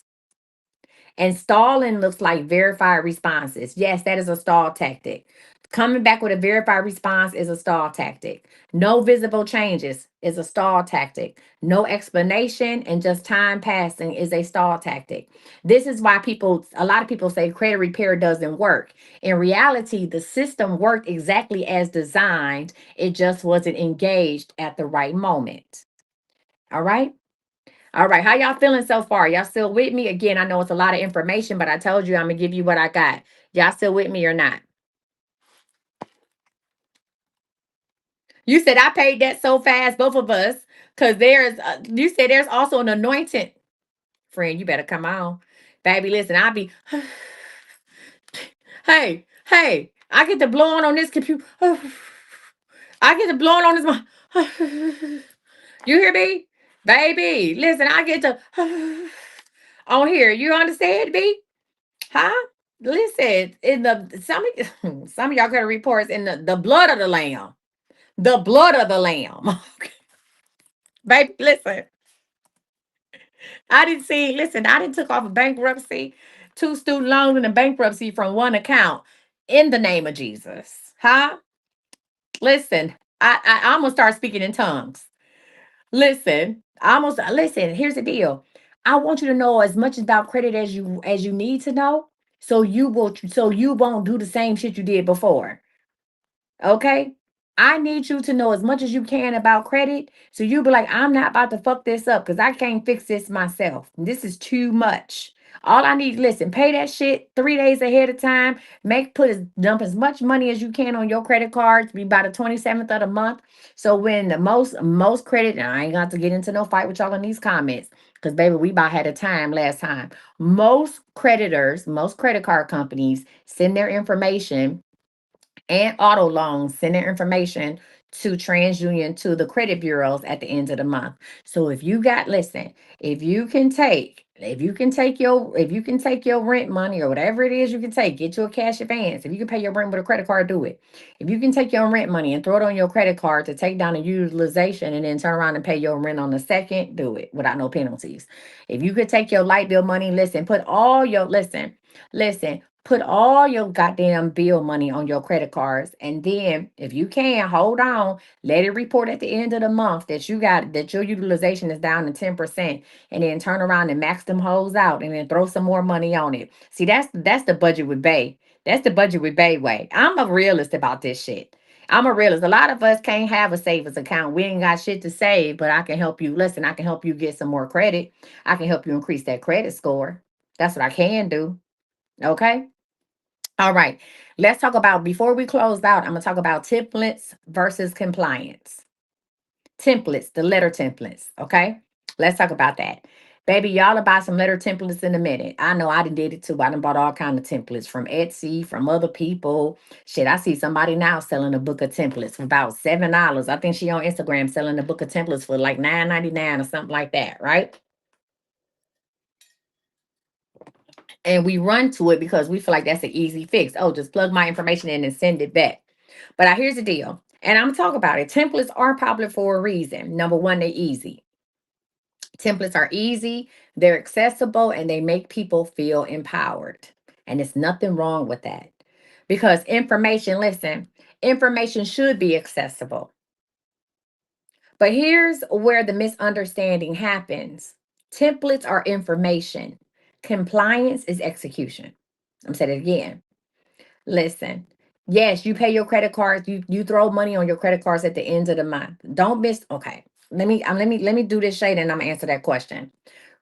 And stalling looks like verified responses. Yes, that is a stall tactic. Coming back with a verified response is a stall tactic. No visible changes is a stall tactic. No explanation and just time passing is a stall tactic. This is why a lot of people say credit repair doesn't work. In reality, the system worked exactly as designed. It just wasn't engaged at the right moment. All right. All right, how y'all feeling so far? Y'all still with me? Again, I know it's a lot of information, but I told you I'm gonna give you what I got. Y'all still with me or not? You said I paid that so fast, both of us, because you said there's also an anointing. Friend, you better come on. Baby, listen, I'll be, hey, I get to blowing on this computer. I get to blowing on this. You hear me? Baby, listen, I get to on here. You understand me? Huh? Listen, in the some of y'all got reports in the blood of the lamb. The blood of the lamb. Baby, listen. I didn't took off a bankruptcy, 2 student loans and a bankruptcy from one account in the name of Jesus. Huh? Listen, I'm gonna start speaking in tongues. Listen, here's the deal. I want you to know as much about credit as you need to know so you won't do the same shit you did before. Okay? I need you to know as much as you can about credit. So you be like, I'm not about to fuck this up because I can't fix this myself. This is too much. All I need, listen, pay that shit 3 days ahead of time. Dump as much money as you can on your credit cards. Be by the 27th of the month. So when the most credit, and I ain't got to get into no fight with y'all in these comments. Because baby, we about had a time last time. Most credit card companies send their information and auto loans send their information to TransUnion to the credit bureaus at the end of the month. So listen, if you can take your rent money or whatever it is you can take, get you a cash advance. If you can pay your rent with a credit card, do it. If you can take your rent money and throw it on your credit card to take down the utilization and then turn around and pay your rent on the second, do it without no penalties. If you could take your light bill money, put all your goddamn bill money on your credit cards. And then if you can, hold on, let it report at the end of the month that your utilization is down to 10%. And then turn around and max them hoes out and then throw some more money on it. See, that's the budget with Bay. That's the budget with Bay way. I'm a realist about this shit. I'm a realist. A lot of us can't have a savings account. We ain't got shit to save, but I can help you. Listen, I can help you get some more credit. I can help you increase that credit score. That's what I can do. Okay. All right. Let's talk about, before we close out, I'm going to talk about templates versus compliance. Templates, the letter templates. Okay. Let's talk about that. Baby, y'all will buy some letter templates in a minute. I know I did it too. I done bought all kind of templates from Etsy, from other people. Shit, I see somebody now selling a book of templates for about $7. I think she on Instagram selling a book of templates for like $9.99 or something like that, right? And we run to it because we feel like that's an easy fix. Oh, just plug my information in and send it back. But here's the deal, and I'm gonna talk about it. Templates are popular for a reason. Number one, they're easy. Templates are easy, they're accessible, and they make people feel empowered. And it's nothing wrong with that. Because information, listen, information should be accessible. But here's where the misunderstanding happens. Templates are information. Compliance is execution. I'm saying it again. Listen, yes, you pay your credit cards. You throw money on your credit cards at the end of the month. Don't miss. Okay, let me do this shade, and I'm gonna answer that question.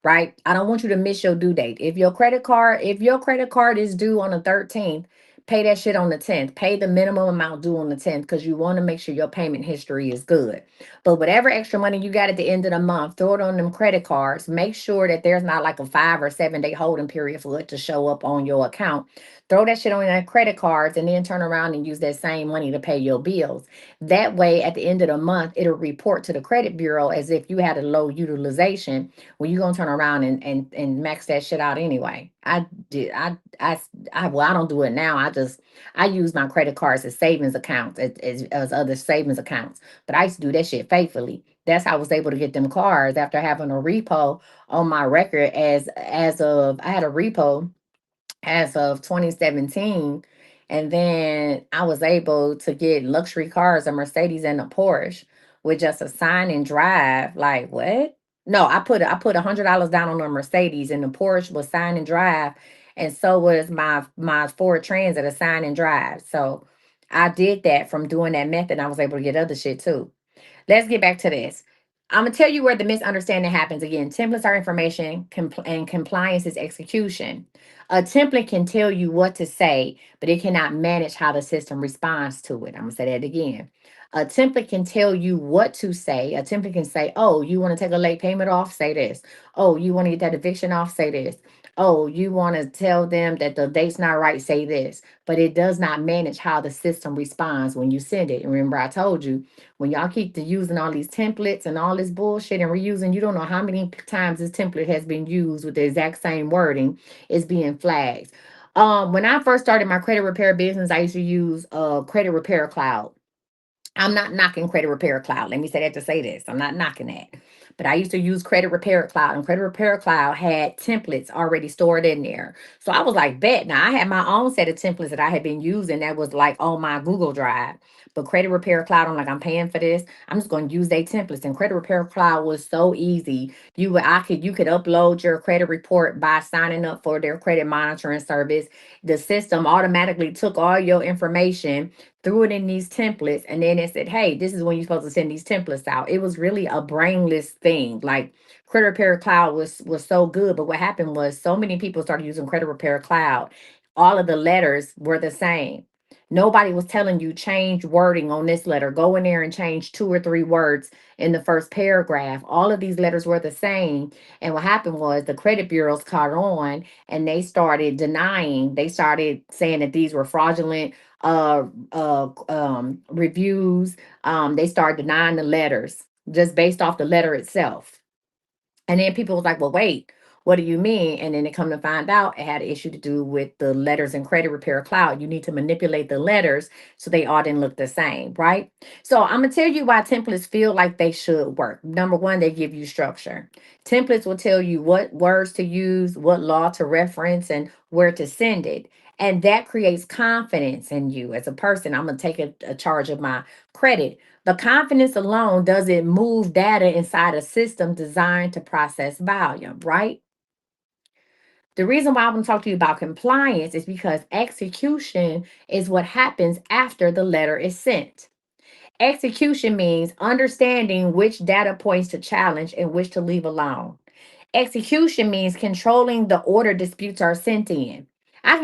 Right? I don't want you to miss your due date. If your credit card is due on the 13th, pay that shit on the 10th. Pay the minimum amount due on the 10th because you want to make sure your payment history is good. But whatever extra money you got at the end of the month, throw it on them credit cards. Make sure that there's not like a 5 or 7 day holding period for it to show up on your account. Throw that shit on that credit cards and then turn around and use that same money to pay your bills. That way, at the end of the month, it'll report to the credit bureau as if you had a low utilization. Well, you're gonna turn around and max that shit out anyway. I did. Well, I don't do it now. I use my credit cards as savings accounts as other savings accounts. But I used to do that shit faithfully. That's how I was able to get them cards after having a repo on my record as of I had a repo as of 2017. And then I was able to get luxury cars, a Mercedes and a Porsche, with just a sign and drive. Like what? No, I put $100 down on a Mercedes, and the Porsche was sign and drive, and so was my Ford Transit, a sign and drive. So I did that from doing that method. I was able to get other shit too. Let's get back to this. I'm gonna tell you where the misunderstanding happens again. Templates are information, and compliance is execution. A template can tell you what to say, but it cannot manage how the system responds to it. I'm gonna say that again. A template can tell you what to say. A template can say, "Oh, you want to take a late payment off? Say this. Oh, you want to get that eviction off? Say this. Oh, you want to tell them that the date's not right? Say this." But it does not manage how the system responds when you send it. And remember, I told you when y'all keep using all these templates and all this bullshit and reusing, you don't know how many times this template has been used with the exact same wording is being flagged. When I first started my credit repair business, I used to use Credit Repair Cloud. I'm not knocking Credit Repair Cloud. Let me say that to say this. I'm not knocking that. But I used to use Credit Repair Cloud, and Credit Repair Cloud had templates already stored in there. So I was like, bet. Now I had my own set of templates that I had been using that was like on my Google Drive. But Credit Repair Cloud, I'm like, I'm paying for this. I'm just going to use their templates. And Credit Repair Cloud was so easy. You could upload your credit report by signing up for their credit monitoring service. The system automatically took all your information, threw it in these templates, and then it said, "Hey, this is when you're supposed to send these templates out." It was really a brainless thing. Like Credit Repair Cloud was so good, but what happened was so many people started using Credit Repair Cloud. All of the letters were the same. Nobody was telling you change wording on this letter. Go in there and change 2 or 3 words in the first paragraph. All of these letters were the same. And what happened was the credit bureaus caught on and they started denying. They started saying that these were fraudulent reviews. They started denying the letters just based off the letter itself. And then people was like, well, wait, what do you mean? And then they come to find out it had an issue to do with the letters in Credit Repair Cloud. You need to manipulate the letters so they all didn't look the same, right? So I'm gonna tell you why templates feel like they should work. Number one, they give you structure. Templates will tell you what words to use, what law to reference, and where to send it. And that creates confidence in you as a person. I'm gonna take a charge of my credit. The confidence alone doesn't move data inside a system designed to process volume, right? The reason why I want to talk to you about compliance is because execution is what happens after the letter is sent. Execution means understanding which data points to challenge and which to leave alone. Execution means controlling the order disputes are sent in. I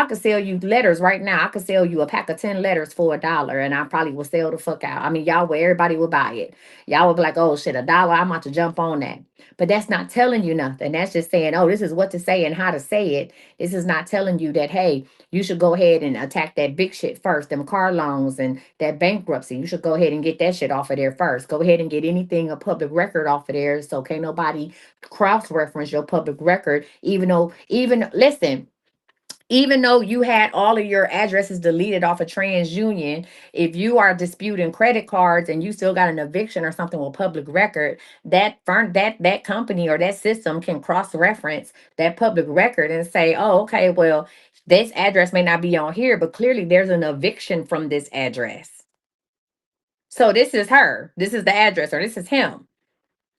could sell you letters right now. I could sell you a pack of 10 letters for $1, and I probably will sell the fuck out. I mean, everybody will buy it. Y'all will be like, oh shit, $1, I'm about to jump on that. But that's not telling you nothing. That's just saying, oh, this is what to say and how to say it. This is not telling you that, hey, you should go ahead and attack that big shit first, them car loans and that bankruptcy. You should go ahead and get that shit off of there first. Go ahead and get anything a public record off of there so can't nobody cross-reference your public record, even though you had all of your addresses deleted off of TransUnion, if you are disputing credit cards and you still got an eviction or something with public record, that firm, that company or that system can cross-reference that public record and say, "Oh, okay, well, This address may not be on here, but clearly there's an eviction from this address. So this is her. This is the address, or this is him.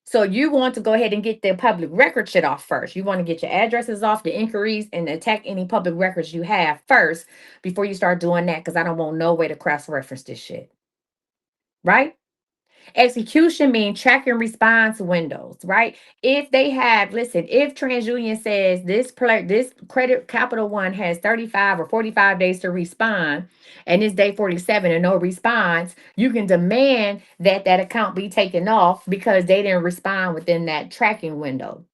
So you want to go ahead and get the public record shit off first. You want to get your addresses off, the inquiries, and attack any public records you have first before you start doing that, because I don't want no way to cross-reference this shit. Right? Execution means track and response windows, right? If they have, listen, if TransUnion says this credit Capital One has 35 or 45 days to respond, and it's day 47 and no response, you can demand that that account be taken off because they didn't respond within that tracking window.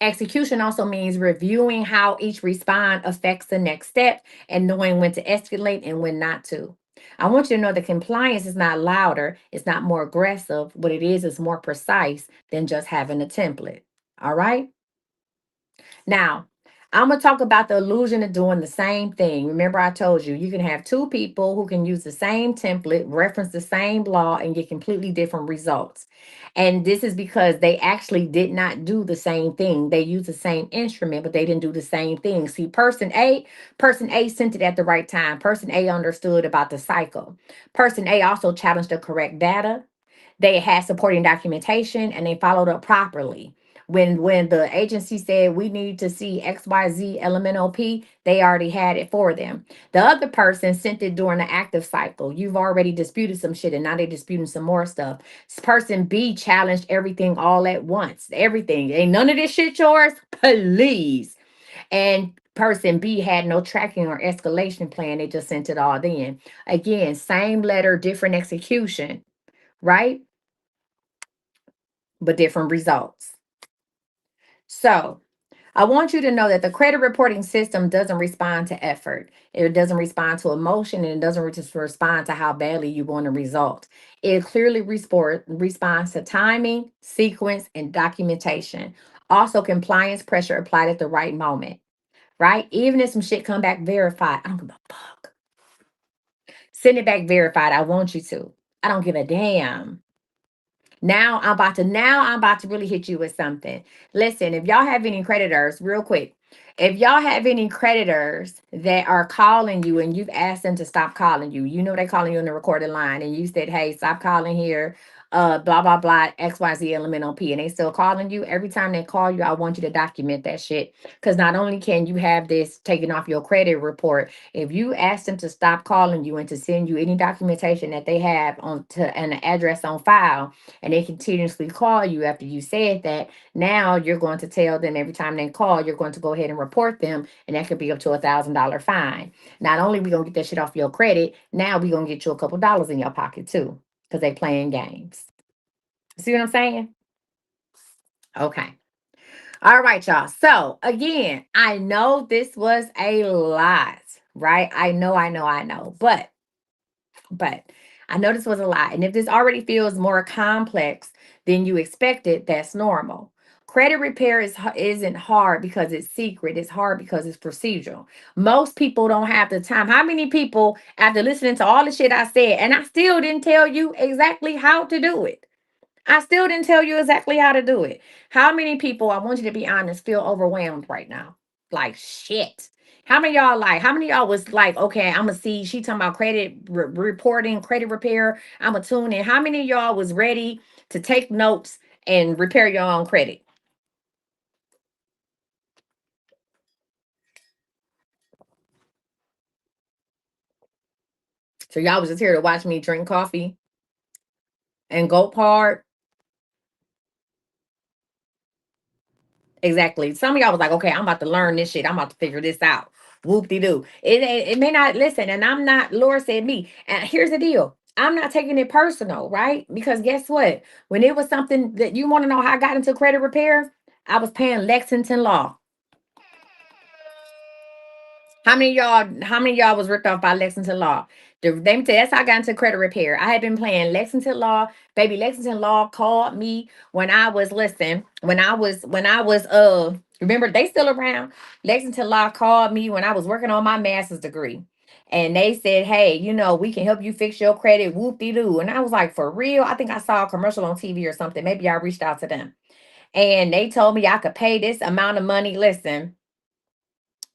Execution also means reviewing how each respond affects the next step and knowing when to escalate and when not to. I want you to know that compliance is not louder, it's not more aggressive. What it is more precise than just having a template. All right? Now, I'm going to talk about the illusion of doing the same thing. Remember, I told you, you can have two people who can use the same template, reference the same law, and get completely different results. And this is because they actually did not do the same thing. They used the same instrument, but they didn't do the same thing. See, person A sent it at the right time. Person A understood about the cycle. Person A also challenged the correct data. They had supporting documentation and they followed up properly. When the agency said we need to see XYZ LMNOP, they already had it for them. The other person sent it during the active cycle. You've already disputed some shit and now they're disputing some more stuff. Person B challenged everything all at once. Everything. Ain't none of this shit yours? Please. And person B had no tracking or escalation plan. They just sent it all in. Again, same letter, different execution, right? But different results. So I want you to know that the credit reporting system doesn't respond to effort. It doesn't respond to emotion, and it doesn't just respond to how badly you want a result. It clearly responds to timing, sequence, and documentation. Also, compliance pressure applied at the right moment, right? Even if some shit come back verified, I don't give a fuck. Send it back verified. I want you to. I don't give a damn. Now I'm about to really hit you with something. Listen, if y'all have any creditors, real quick, if y'all have any creditors that are calling you and you've asked them to stop calling you, you know they're calling you on the recorded line, and you said, "Hey, stop calling here, blah blah blah, XYZ elemental P," and they still calling you. Every time they call you, I want you to document that shit, because not only can you have this taken off your credit report, if you ask them to stop calling you and to send you any documentation that they have on to an address on file, and they continuously call you after you said that, now you're going to tell them every time they call, you're going to go ahead and report them, and that could be up to $1,000 fine. Not only we gonna get that shit off your credit, now we gonna get you a couple dollars in your pocket too, because they playing games. See what I'm saying? Okay. All right, y'all. So again, I know this was a lot, right? I know. But I know this was a lot. And if this already feels more complex than you expected, that's normal. Credit repair isn't hard because it's secret. It's hard because it's procedural. Most people don't have the time. How many people, after listening to all the shit I said, and I still didn't tell you exactly how to do it? I still didn't tell you exactly how to do it. How many people, I want you to be honest, feel overwhelmed right now? Like shit. How many of y'all was like, okay, I'm gonna see, she talking about reporting, credit repair. I'm gonna tune in. How many of y'all was ready to take notes and repair your own credit? So y'all was just here to watch me drink coffee and go hard. Exactly. Some of y'all was like, okay, I'm about to learn this shit. I'm about to figure this out. Whoop de doo. It may not listen, and I'm not. Laura said me. And here's the deal. I'm not taking it personal, right? Because guess what? When it was something that you want to know how I got into credit repair, I was paying Lexington Law. How many of y'all was ripped off by Lexington Law? Let me tell you, that's how I got into credit repair. I had been playing Lexington Law. Baby, Lexington Law called me when I was, listen, remember they still around. Lexington Law called me when I was working on my master's degree. And they said, "Hey, we can help you fix your credit, whoop de doo." And I was like, "For real?" I think I saw a commercial on TV or something. Maybe I reached out to them. And they told me I could pay this amount of money. Listen,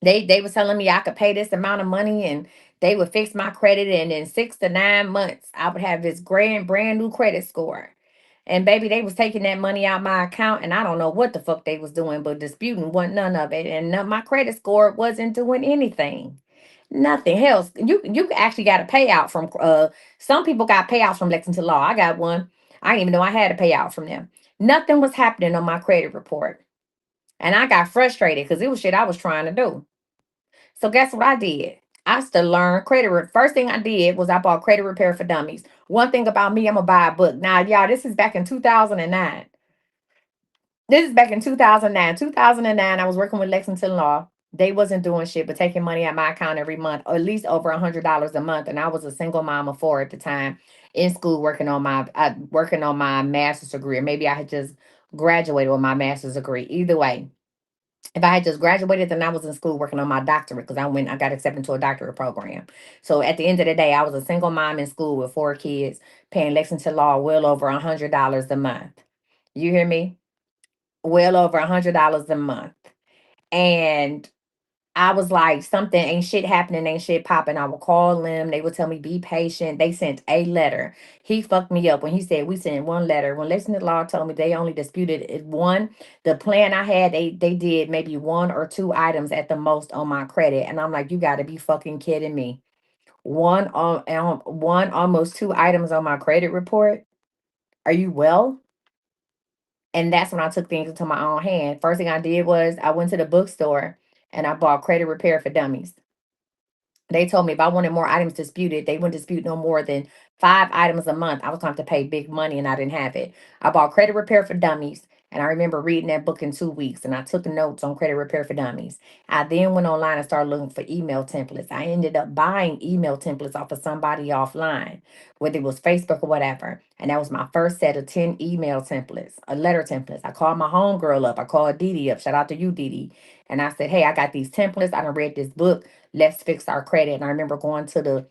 They was telling me I could pay this amount of money and they would fix my credit, and in 6 to 9 months I would have this brand new credit score. And baby, they was taking that money out my account, and I don't know what the fuck they was doing, but disputing wasn't none of it, and my credit score wasn't doing anything. Nothing else. You actually got a payout from some people got payouts from Lexington Law. I got one. I didn't even know I had a payout from them. Nothing was happening on my credit report. And I got frustrated because it was shit I was trying to do. So guess what I did? I still learned first thing I did was I bought Credit Repair for Dummies. One thing about me, I'm gonna buy a book. Now, y'all, this is back in 2009. This is back in 2009. 2009, I was working with Lexington Law. They wasn't doing shit but taking money out my account every month, or at least over $100 a month. And I was a single mom of four at the time, in school working on my master's degree. Or maybe I had just graduated with my master's degree. Either way, if I had just graduated, then I was in school working on my doctorate, because I got accepted into a doctorate program. So at the end of the day, I was a single mom in school with four kids, paying Lexington Law well over $100 a month. You hear me? Well over $100 a month. And I was like, something ain't shit happening, ain't shit popping. I would call them. They would tell me, be patient. They sent a letter. He fucked me up when he said we sent one letter. When Lexington Law told me they only disputed it one, the plan I had, they did maybe one or two items at the most on my credit. And I'm like, you gotta be fucking kidding me. One almost two items on my credit report. Are you well? And that's when I took things into my own hand. First thing I did was I went to the bookstore and I bought Credit Repair for Dummies. They told me if I wanted more items disputed, they wouldn't dispute no more than 5 items a month. I was going to have to pay big money and I didn't have it. I bought Credit Repair for Dummies. And I remember reading that book in 2 weeks, and I took notes on Credit Repair for Dummies. I then went online and started looking for email templates. I ended up buying email templates off of somebody offline, whether it was Facebook or whatever. And that was my first set of 10 email templates, letter templates. I called my homegirl up. I called Dee Dee up. Shout out to you, Dee Dee. And I said, hey, I got these templates. I done read this book. Let's fix our credit. And I remember going to the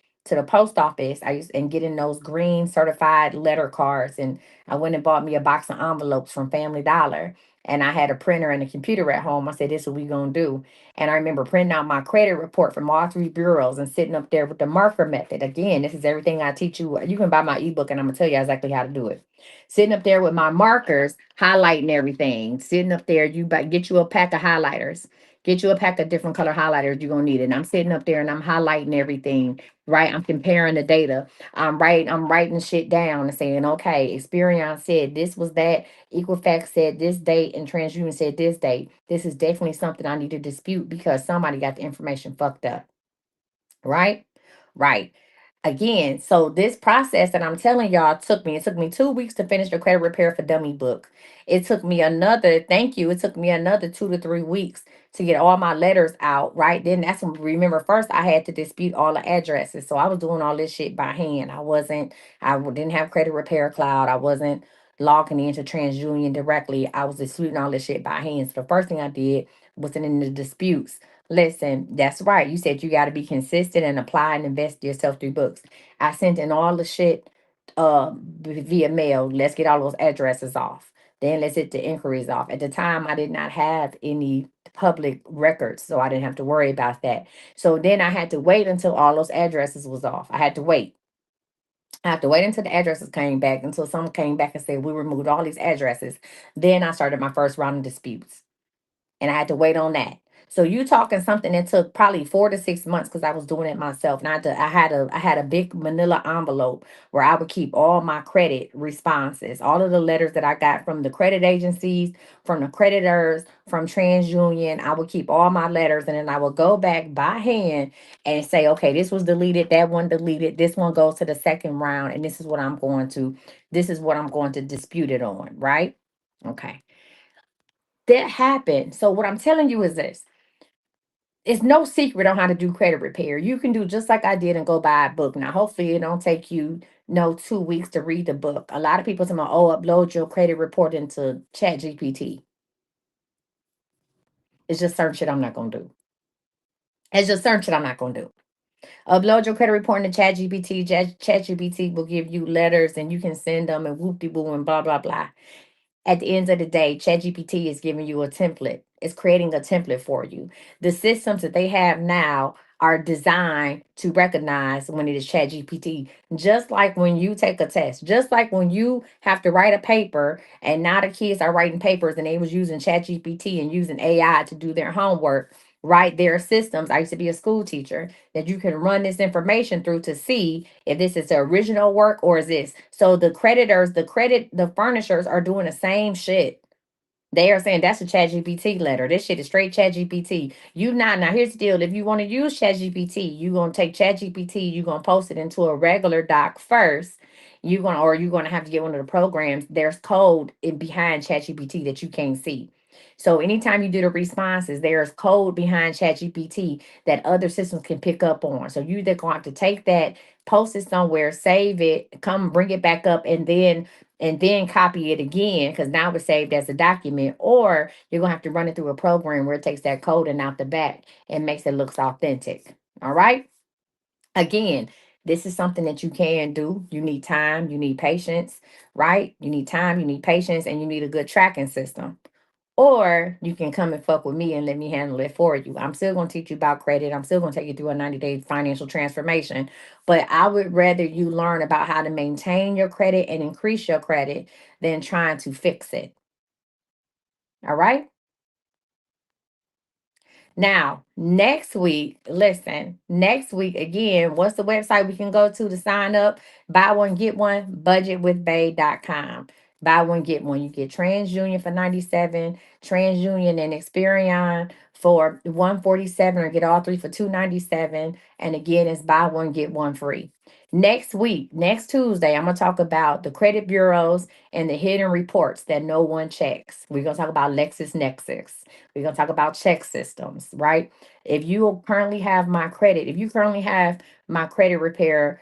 post office. I used and getting those green certified letter cards, and I went and bought me a box of envelopes from Family Dollar. And I had a printer and a computer at home. I said, this is what we gonna do. And I remember printing out my credit report from all three bureaus and sitting up there with the marker method. Again, this is everything I teach you. You can buy my ebook and I'm gonna tell you exactly how to do it. Sitting up there with my markers, highlighting everything. Sitting up there, get you a pack of highlighters. Get you a pack of different color highlighters. You're gonna need it. And I'm sitting up there and I'm highlighting everything, right? I'm comparing the data. I'm writing shit down and saying, okay, Experian said this was that, Equifax said this date, and TransUnion said this date. This is definitely something I need to dispute because somebody got the information fucked up. Right? Right. Again, so this process that I'm telling y'all it took me 2 weeks to finish the Credit Repair for Dummy book. It took me another, thank you, it took me another 2 to 3 weeks to get all my letters out, right? Then that's when, remember, first I had to dispute all the addresses. So I was doing all this shit by hand. Didn't have Credit Repair Cloud. I wasn't logging into TransUnion directly. I was disputing all this shit by hand. So the first thing I did was in the disputes. Listen, that's right. You said you got to be consistent and apply and invest yourself through books. I sent in all the shit via mail. Let's get all those addresses off. Then let's get the inquiries off. At the time, I did not have any public records, so I didn't have to worry about that. So then I had to wait until all those addresses was off. I had to wait. I have to wait until the addresses came back, until someone came back and said we removed all these addresses. Then I started my first round of disputes, and I had to wait on that. So you talking something that took probably 4 to 6 months because I was doing it myself. And I had a big manila envelope where I would keep all my credit responses, all of the letters that I got from the credit agencies, from the creditors, from TransUnion. I would keep all my letters, and then I would go back by hand and say, okay, this was deleted, that one deleted, this one goes to the second round, and this is what I'm going to dispute it on, right? Okay. That happened. So what I'm telling you is this. It's no secret on how to do credit repair. You can do just like I did and go buy a book. Now, hopefully, it don't take you no 2 weeks to read the book. A lot of people say, "Oh, upload your credit report into Chat GPT." It's just certain shit I'm not gonna do. It's just certain shit I'm not gonna do. Upload your credit report into Chat GPT. Chat GPT will give you letters, and you can send them and whoop de woo and blah blah blah. At the end of the day, ChatGPT is giving you a template. It's creating a template for you. The systems that they have now are designed to recognize when it is ChatGPT. Just like when you take a test, just like when you have to write a paper, and now the kids are writing papers and they was using ChatGPT and using AI to do their homework. Right, there are systems. I used to be a school teacher that you can run this information through to see if this is the original work or is this. So the creditors, the furnishers are doing the same shit. They are saying that's a ChatGPT letter. This shit is straight ChatGPT. You not now. Here's the deal. If you want to use ChatGPT, you gonna take ChatGPT. You gonna post it into a regular doc first. You're gonna have to get one of the programs. There's code in behind ChatGPT that you can't see. So anytime you do the responses, there's code behind ChatGPT that other systems can pick up on. So you either going to have to take that, post it somewhere, save it, come bring it back up, and then copy it again because now it's saved as a document, or you're gonna have to run it through a program where it takes that code and out the back and makes it looks authentic. All right. Again, this is something that you can do. You need time, you need patience, right? You need time, you need patience, and you need a good tracking system. Or you can come and fuck with me and let me handle it for you. I'm still going to teach you about credit. I'm still going to take you through a 90-day financial transformation. But I would rather you learn about how to maintain your credit and increase your credit than trying to fix it. All right. Now, next week, listen, next week again, what's the website we can go to sign up? Buy one, get one, budgetwithbay.com. Buy one, get one. You get TransUnion for 97, TransUnion and Experian for 147, or get all three for 297. And again, it's buy one, get one free. Next week, next Tuesday, I'm going to talk about the credit bureaus and the hidden reports that no one checks. We're going to talk about LexisNexis. We're going to talk about check systems, right? If you currently have my credit repair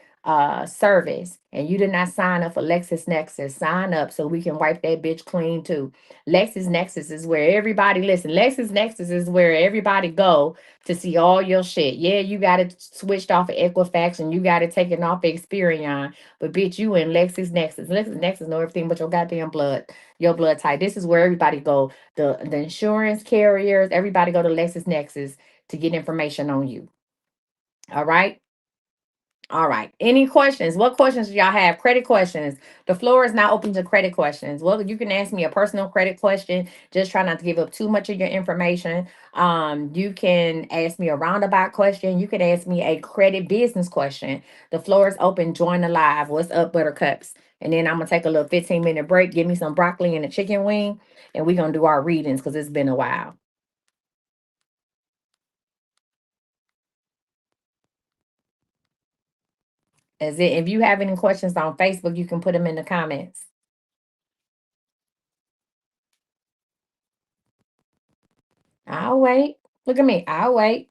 service and you did not sign up for LexisNexis, sign up so we can wipe that bitch clean too. LexisNexis is where everybody listen. LexisNexis is where everybody go to see all your shit. Yeah, you got it switched off of Equifax and you got it taken off of Experian, but bitch, you in LexisNexis. LexisNexis know everything but your goddamn blood, your blood type. This is where everybody go. The insurance carriers, everybody go to LexisNexis to get information on you. All right. All right. Any questions? What questions do y'all have? Credit questions. The floor is now open to credit questions. Well, you can ask me a personal credit question. Just try not to give up too much of your information. You can ask me a roundabout question. You can ask me a credit business question. The floor is open. Join the live. What's up, Buttercups? And then I'm gonna take a little 15-minute break. Give me some broccoli and a chicken wing, and we're gonna do our readings because it's been a while. As it, if you have any questions on Facebook, you can put them in the comments. I'll wait. Look at me. I'll wait.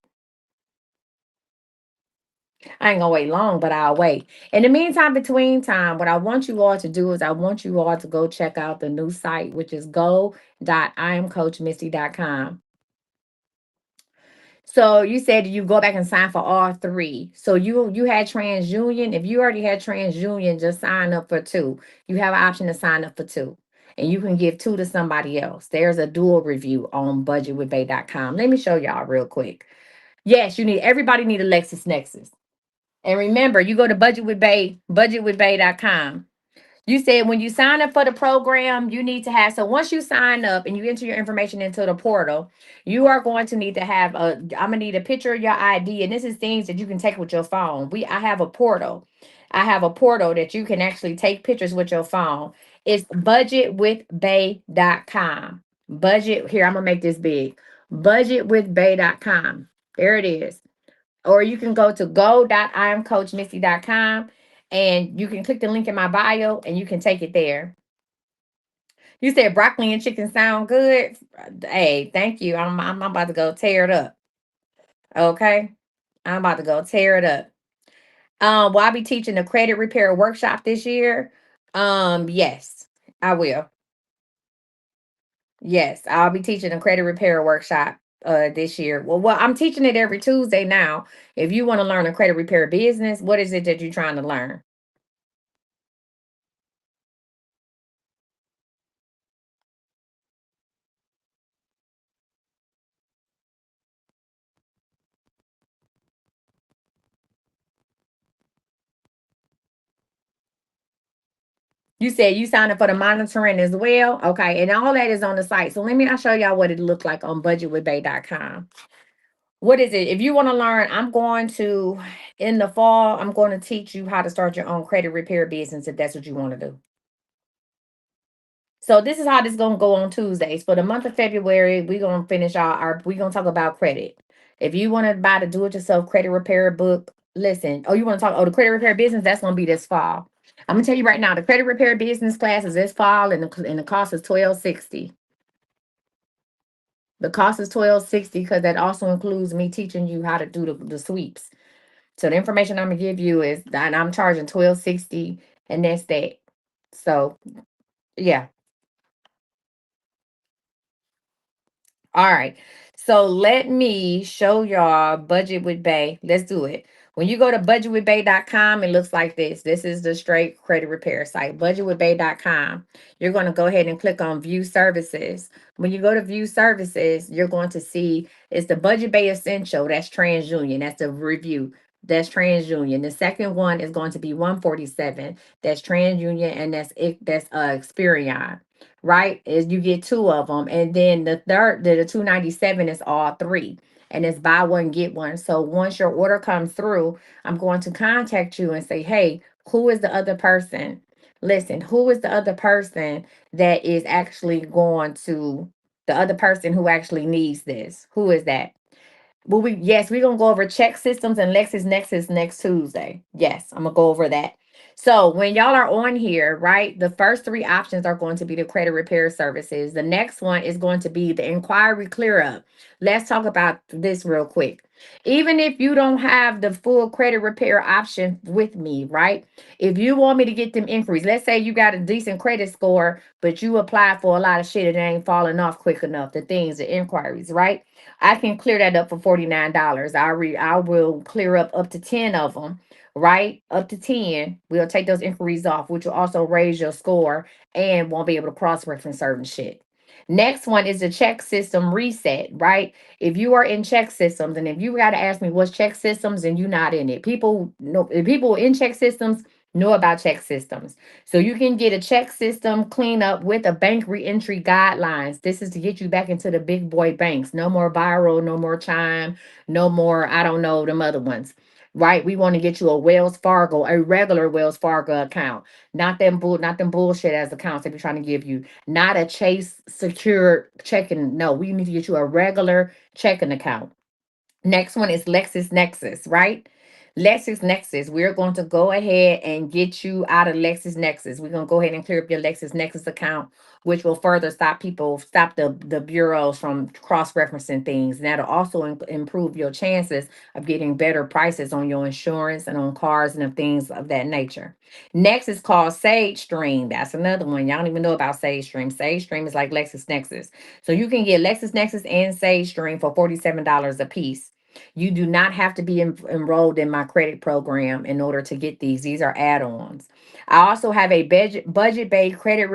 I ain't gonna wait long, but I'll wait. In the meantime, between time, what I want you all to do is I want you all to go check out the new site, which is go.imcoachmissy.com. So you said you go back and sign for all three. So you had TransUnion. If you already had TransUnion, just sign up for two. You have an option to sign up for two. And you can give two to somebody else. There's a dual review on budgetwithbay.com. Let me show y'all real quick. Yes, everybody need a LexisNexis. And remember, you go to budgetwithbay.com. You said when you sign up for the program, you need to have, so once you sign up and you enter your information into the portal, you are going to need to have I'm gonna need a picture of your ID. And this is things that you can take with your phone. I have a portal. I have a portal that you can actually take pictures with your phone. It's budgetwithbay.com. Budget, here, I'm gonna make this big. Budgetwithbay.com. There it is. Or you can go to go.imcoachmissy.com and you can click the link in my bio and you can take it there. You said broccoli and chicken sound good. Hey, thank you. I'm about to go tear it up. Okay. I'm about to go tear it up. Will I be teaching the credit repair workshop this year? Yes, I will. Yes, I'll be teaching a credit repair workshop this year. Well, I'm teaching it every Tuesday now. If you want to learn a credit repair business, what is it that you're trying to learn? You said you signed up for the monitoring as well. Okay. And all that is on the site. So let me I'll show y'all what it looked like on budgetwithbay.com. What is it? If you want to learn, I'm going to in the fall, I'm going to teach you how to start your own credit repair business if that's what you want to do. So this is how this is gonna go on Tuesdays. For the month of February, we're gonna finish we're gonna talk about credit. If you want to buy the do-it-yourself credit repair book, listen. Oh, you want to talk, the credit repair business, that's gonna be this fall. I'm gonna tell you right now, the credit repair business class is this fall and the cost is $12.60. The cost is $12.60 because that also includes me teaching you how to do the sweeps. So the information I'm gonna give you is that I'm charging $12.60 and that's that. So yeah. All right. So let me show y'all Budget with Bay. Let's do it. When you go to budgetwithbay.com, it looks like this. This is the straight credit repair site, budgetwithbay.com. You're going to go ahead and click on View Services. When you go to View Services, you're going to see it's the Budget Bay Essential. That's TransUnion. That's the review. That's TransUnion. The second one is going to be 147. That's TransUnion, and that's Experian, right? Is you get two of them, and then the third, the 297 is all three, and it's buy one get one. So once your order comes through, I'm going to contact you and say, hey, who is the other person? Listen, who is the other person that is actually going to the other person who actually needs this? Who is that? Well, we're gonna go over check systems and LexisNexis next Tuesday. Yes, I'm gonna go over that. So when y'all are on here, right, the first three options are going to be the credit repair services. The next one is going to be the inquiry clear up. Let's talk about this real quick. Even if you don't have the full credit repair option with me, right? If you want me to get them inquiries, let's say you got a decent credit score, but you apply for a lot of shit and it ain't falling off quick enough, the inquiries, right? I can clear that up for $49. I will clear up to 10 of them, right? Up to 10. We'll take those inquiries off, which will also raise your score and won't be able to cross-reference certain shit. Next one is the check system reset, right? If you are in check systems, and if you got to ask me what's check systems and you're not in it, people in check systems know about check systems. So you can get a check system cleanup with a bank reentry guidelines. This is to get you back into the big boy banks. No more viral, no more chime, no more, I don't know, them other ones. Right? We want to get you a Wells Fargo, a regular Wells Fargo account. Not them bullshit as accounts they be trying to give you. Not a Chase secure checking. No, we need to get you a regular checking account. Next one is LexisNexis, right? LexisNexis. We're going to go ahead and get you out of LexisNexis. We're going to go ahead and clear up your LexisNexis account, which will further stop the bureaus from cross-referencing things. And that'll also improve your chances of getting better prices on your insurance and on cars and of things of that nature. Next is called Sage Stream. That's another one. Y'all don't even know about Sage Stream. Sage Stream is like LexisNexis. So you can get LexisNexis and Sage Stream for $47 a piece. You do not have to be enrolled in my credit program in order to get these. These are add-ons. I also have a budget-based credit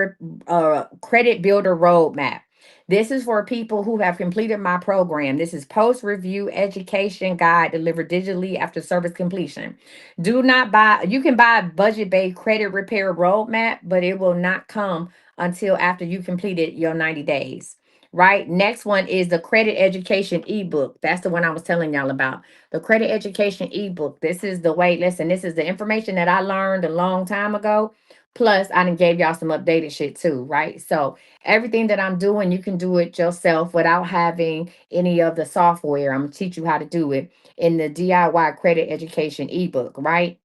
builder roadmap. This is for people who have completed my program. This is post-review education guide delivered digitally after service completion. Do not buy, you can buy a budget-based credit repair roadmap, but it will not come until after you completed your 90 days. Right. Next one is the credit education ebook. That's the one I was telling y'all about. The credit education ebook. This is the way, listen, this is the information that I learned a long time ago. Plus, I done gave y'all some updated shit too, right? So everything that I'm doing, you can do it yourself without having any of the software. I'm gonna teach you how to do it in the DIY credit education ebook, right?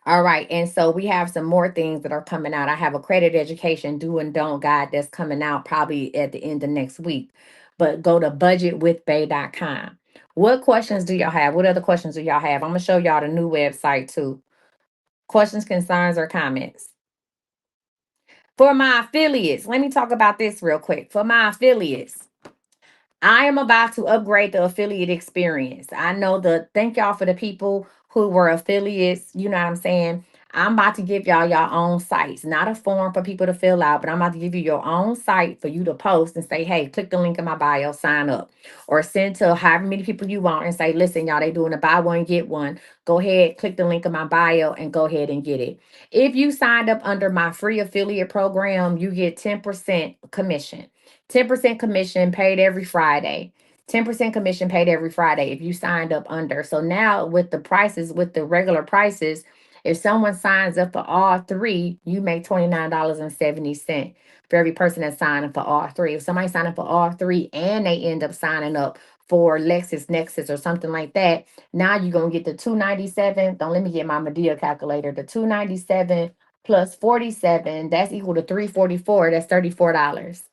All right. And so we have some more things that are coming out. I have a credit education do and don't guide that's coming out probably at the end of next week. But go to budgetwithbay.com. What questions do y'all have? What other questions do y'all have? I'm going to show y'all the new website too. Questions, concerns, or comments. For my affiliates, let me talk about this real quick. For my affiliates, I am about to upgrade the affiliate experience. I know thank y'all for the people who were affiliates. You know what I'm saying? I'm about to give y'all your own sites, not a form for people to fill out, but I'm about to give you your own site for you to post and say, hey, click the link in my bio, sign up. Or send to however many people you want and say, listen, y'all, they doing a buy one, get one. Go ahead, click the link in my bio and go ahead and get it. If you signed up under my free affiliate program, you get 10% commission. 10% commission paid every Friday. 10% commission paid every Friday if you signed up under. So now with the prices, with the regular prices, if someone signs up for all three, you make $29.70 for every person that's signing up for all three. If somebody sign up for all three and they end up signing up for LexisNexis or something like that, now you're gonna get the 297. Don't let me get my Medea calculator. The 297 plus 47, that's equal to 344. That's $34.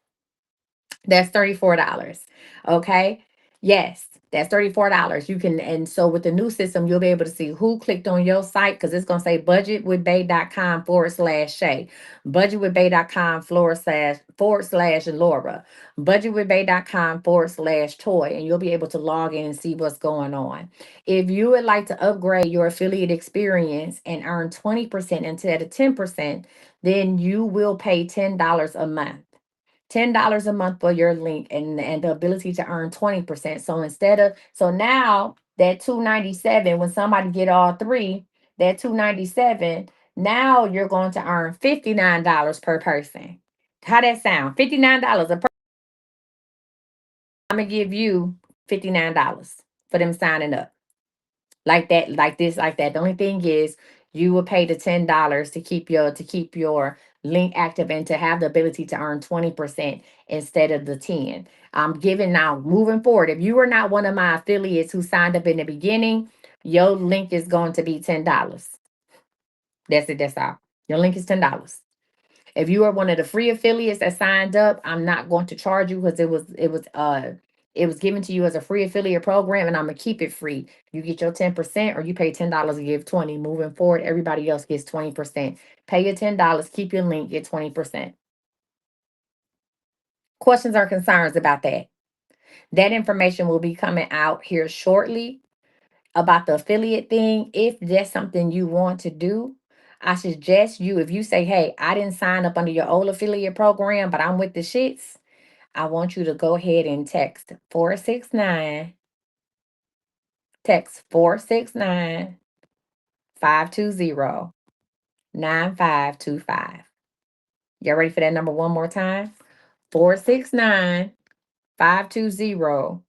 That's $34. Okay. Yes, that's $34. You can, and so with the new system, you'll be able to see who clicked on your site because it's going to say budgetwithbay.com/Shay, budgetwithbay.com// Laura, budgetwithbay.com/Toy, and you'll be able to log in and see what's going on. If you would like to upgrade your affiliate experience and earn 20% instead of 10%, then you will pay $10 a month. $10 a month for your link and the ability to earn 20%. So instead of, so now that 297, when somebody get all three, that 297, now you're going to earn $59 per person. How that sound? $59 a person. I'm gonna give you $59 for them signing up. Like that, like this, like that. The only thing is you will pay the $10 to keep your link active and to have the ability to earn 20% instead of the 10. I'm giving now moving forward. If you were not one of my affiliates who signed up in the beginning, your link is going to be $10. That's it, that's all. Your link is $10. If you are one of the free affiliates that signed up, I'm not going to charge you because it was given to you as a free affiliate program and I'm gonna keep it free. You get your 10% or you pay $10 and give 20. Moving forward, everybody else gets 20%. Pay your $10, keep your link, get 20%. Questions or concerns about that? That information will be coming out here shortly about the affiliate thing. If that's something you want to do, I suggest you, if you say, hey, I didn't sign up under your old affiliate program, but I'm with the shits, I want you to go ahead and text 469 520 9525. Y'all ready for that number one more time? 469 520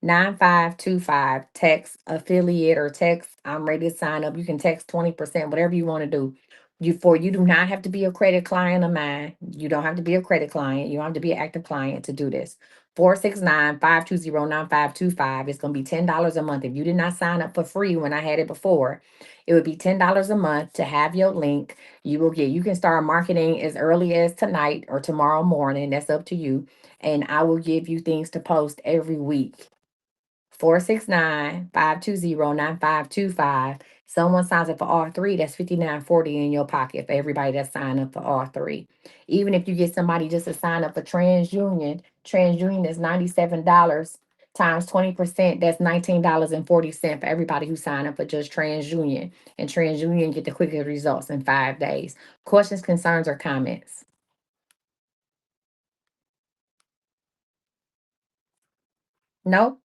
9525. Text affiliate or text I'm ready to sign up. You can text 20%, whatever you want to do. You do not have to be a credit client of mine. You don't have to be a credit client. You don't have to be an active client to do this. 469 520 9525. It's going to be $10 a month. If you did not sign up for free when I had it before, it would be $10 a month to have your link. You can start marketing as early as tonight or tomorrow morning. That's up to you. And I will give you things to post every week. 469 520 9525. Someone signs up for all three, that's 59.40 in your pocket for everybody that's signed up for all three. Even if you get somebody just to sign up for TransUnion is $97 times 20%, that's $19.40 for everybody who signed up for just TransUnion. And TransUnion get the quickest results in 5 days. Questions, concerns, or comments? No?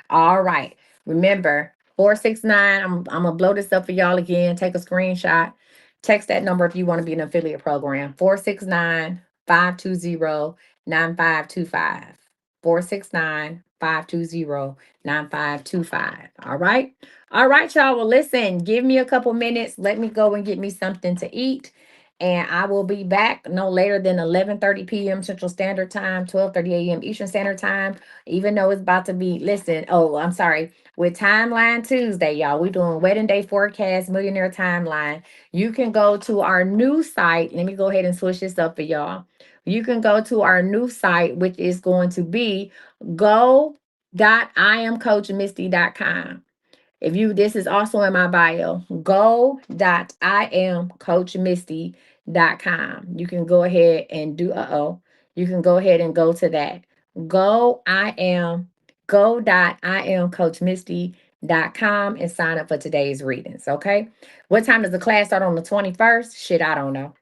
All right. Remember, 469. I'm gonna blow this up for y'all again. Take a screenshot. Text that number if you want to be an affiliate program. 469 520 9525. 469 520 9525. All right. All right, y'all. Well, listen, give me a couple minutes. Let me go and get me something to eat. And I will be back no later than 11:30 p.m. Central Standard Time, 12:30 a.m. Eastern Standard Time, even though it's about to be, listen, oh, I'm sorry, with Timeline Tuesday, y'all, we doing Wedding Day Forecast, Millionaire Timeline. You can go to our new site. Let me go ahead and switch this up for y'all. You can go to our new site, which is going to be go.iamcoachmisty.com. If you, this is also in my bio, go.iamcoachmisty.com. You can go ahead and you can go ahead and go to that. Go.iamcoachmisty.com. and sign up for today's readings. Okay. What time does the class start on the 21st? Shit, I don't know.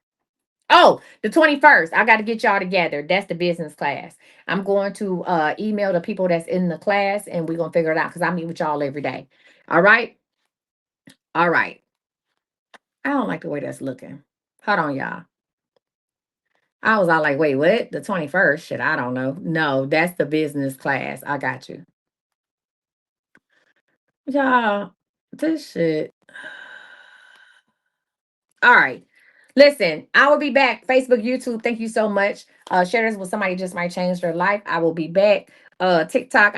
Oh, the 21st. I got to get y'all together. That's the business class. I'm going to email the people that's in the class and we're going to figure it out because I meet with y'all every day. All right. All right. I don't like the way that's looking. Hold on, y'all. I was all like, wait, what? The 21st? Shit, I don't know. No, that's the business class. I got you. Y'all, this shit. All right. Listen, I will be back. Facebook, YouTube, thank you so much. Share this with somebody just might change their life. I will be back. TikTok.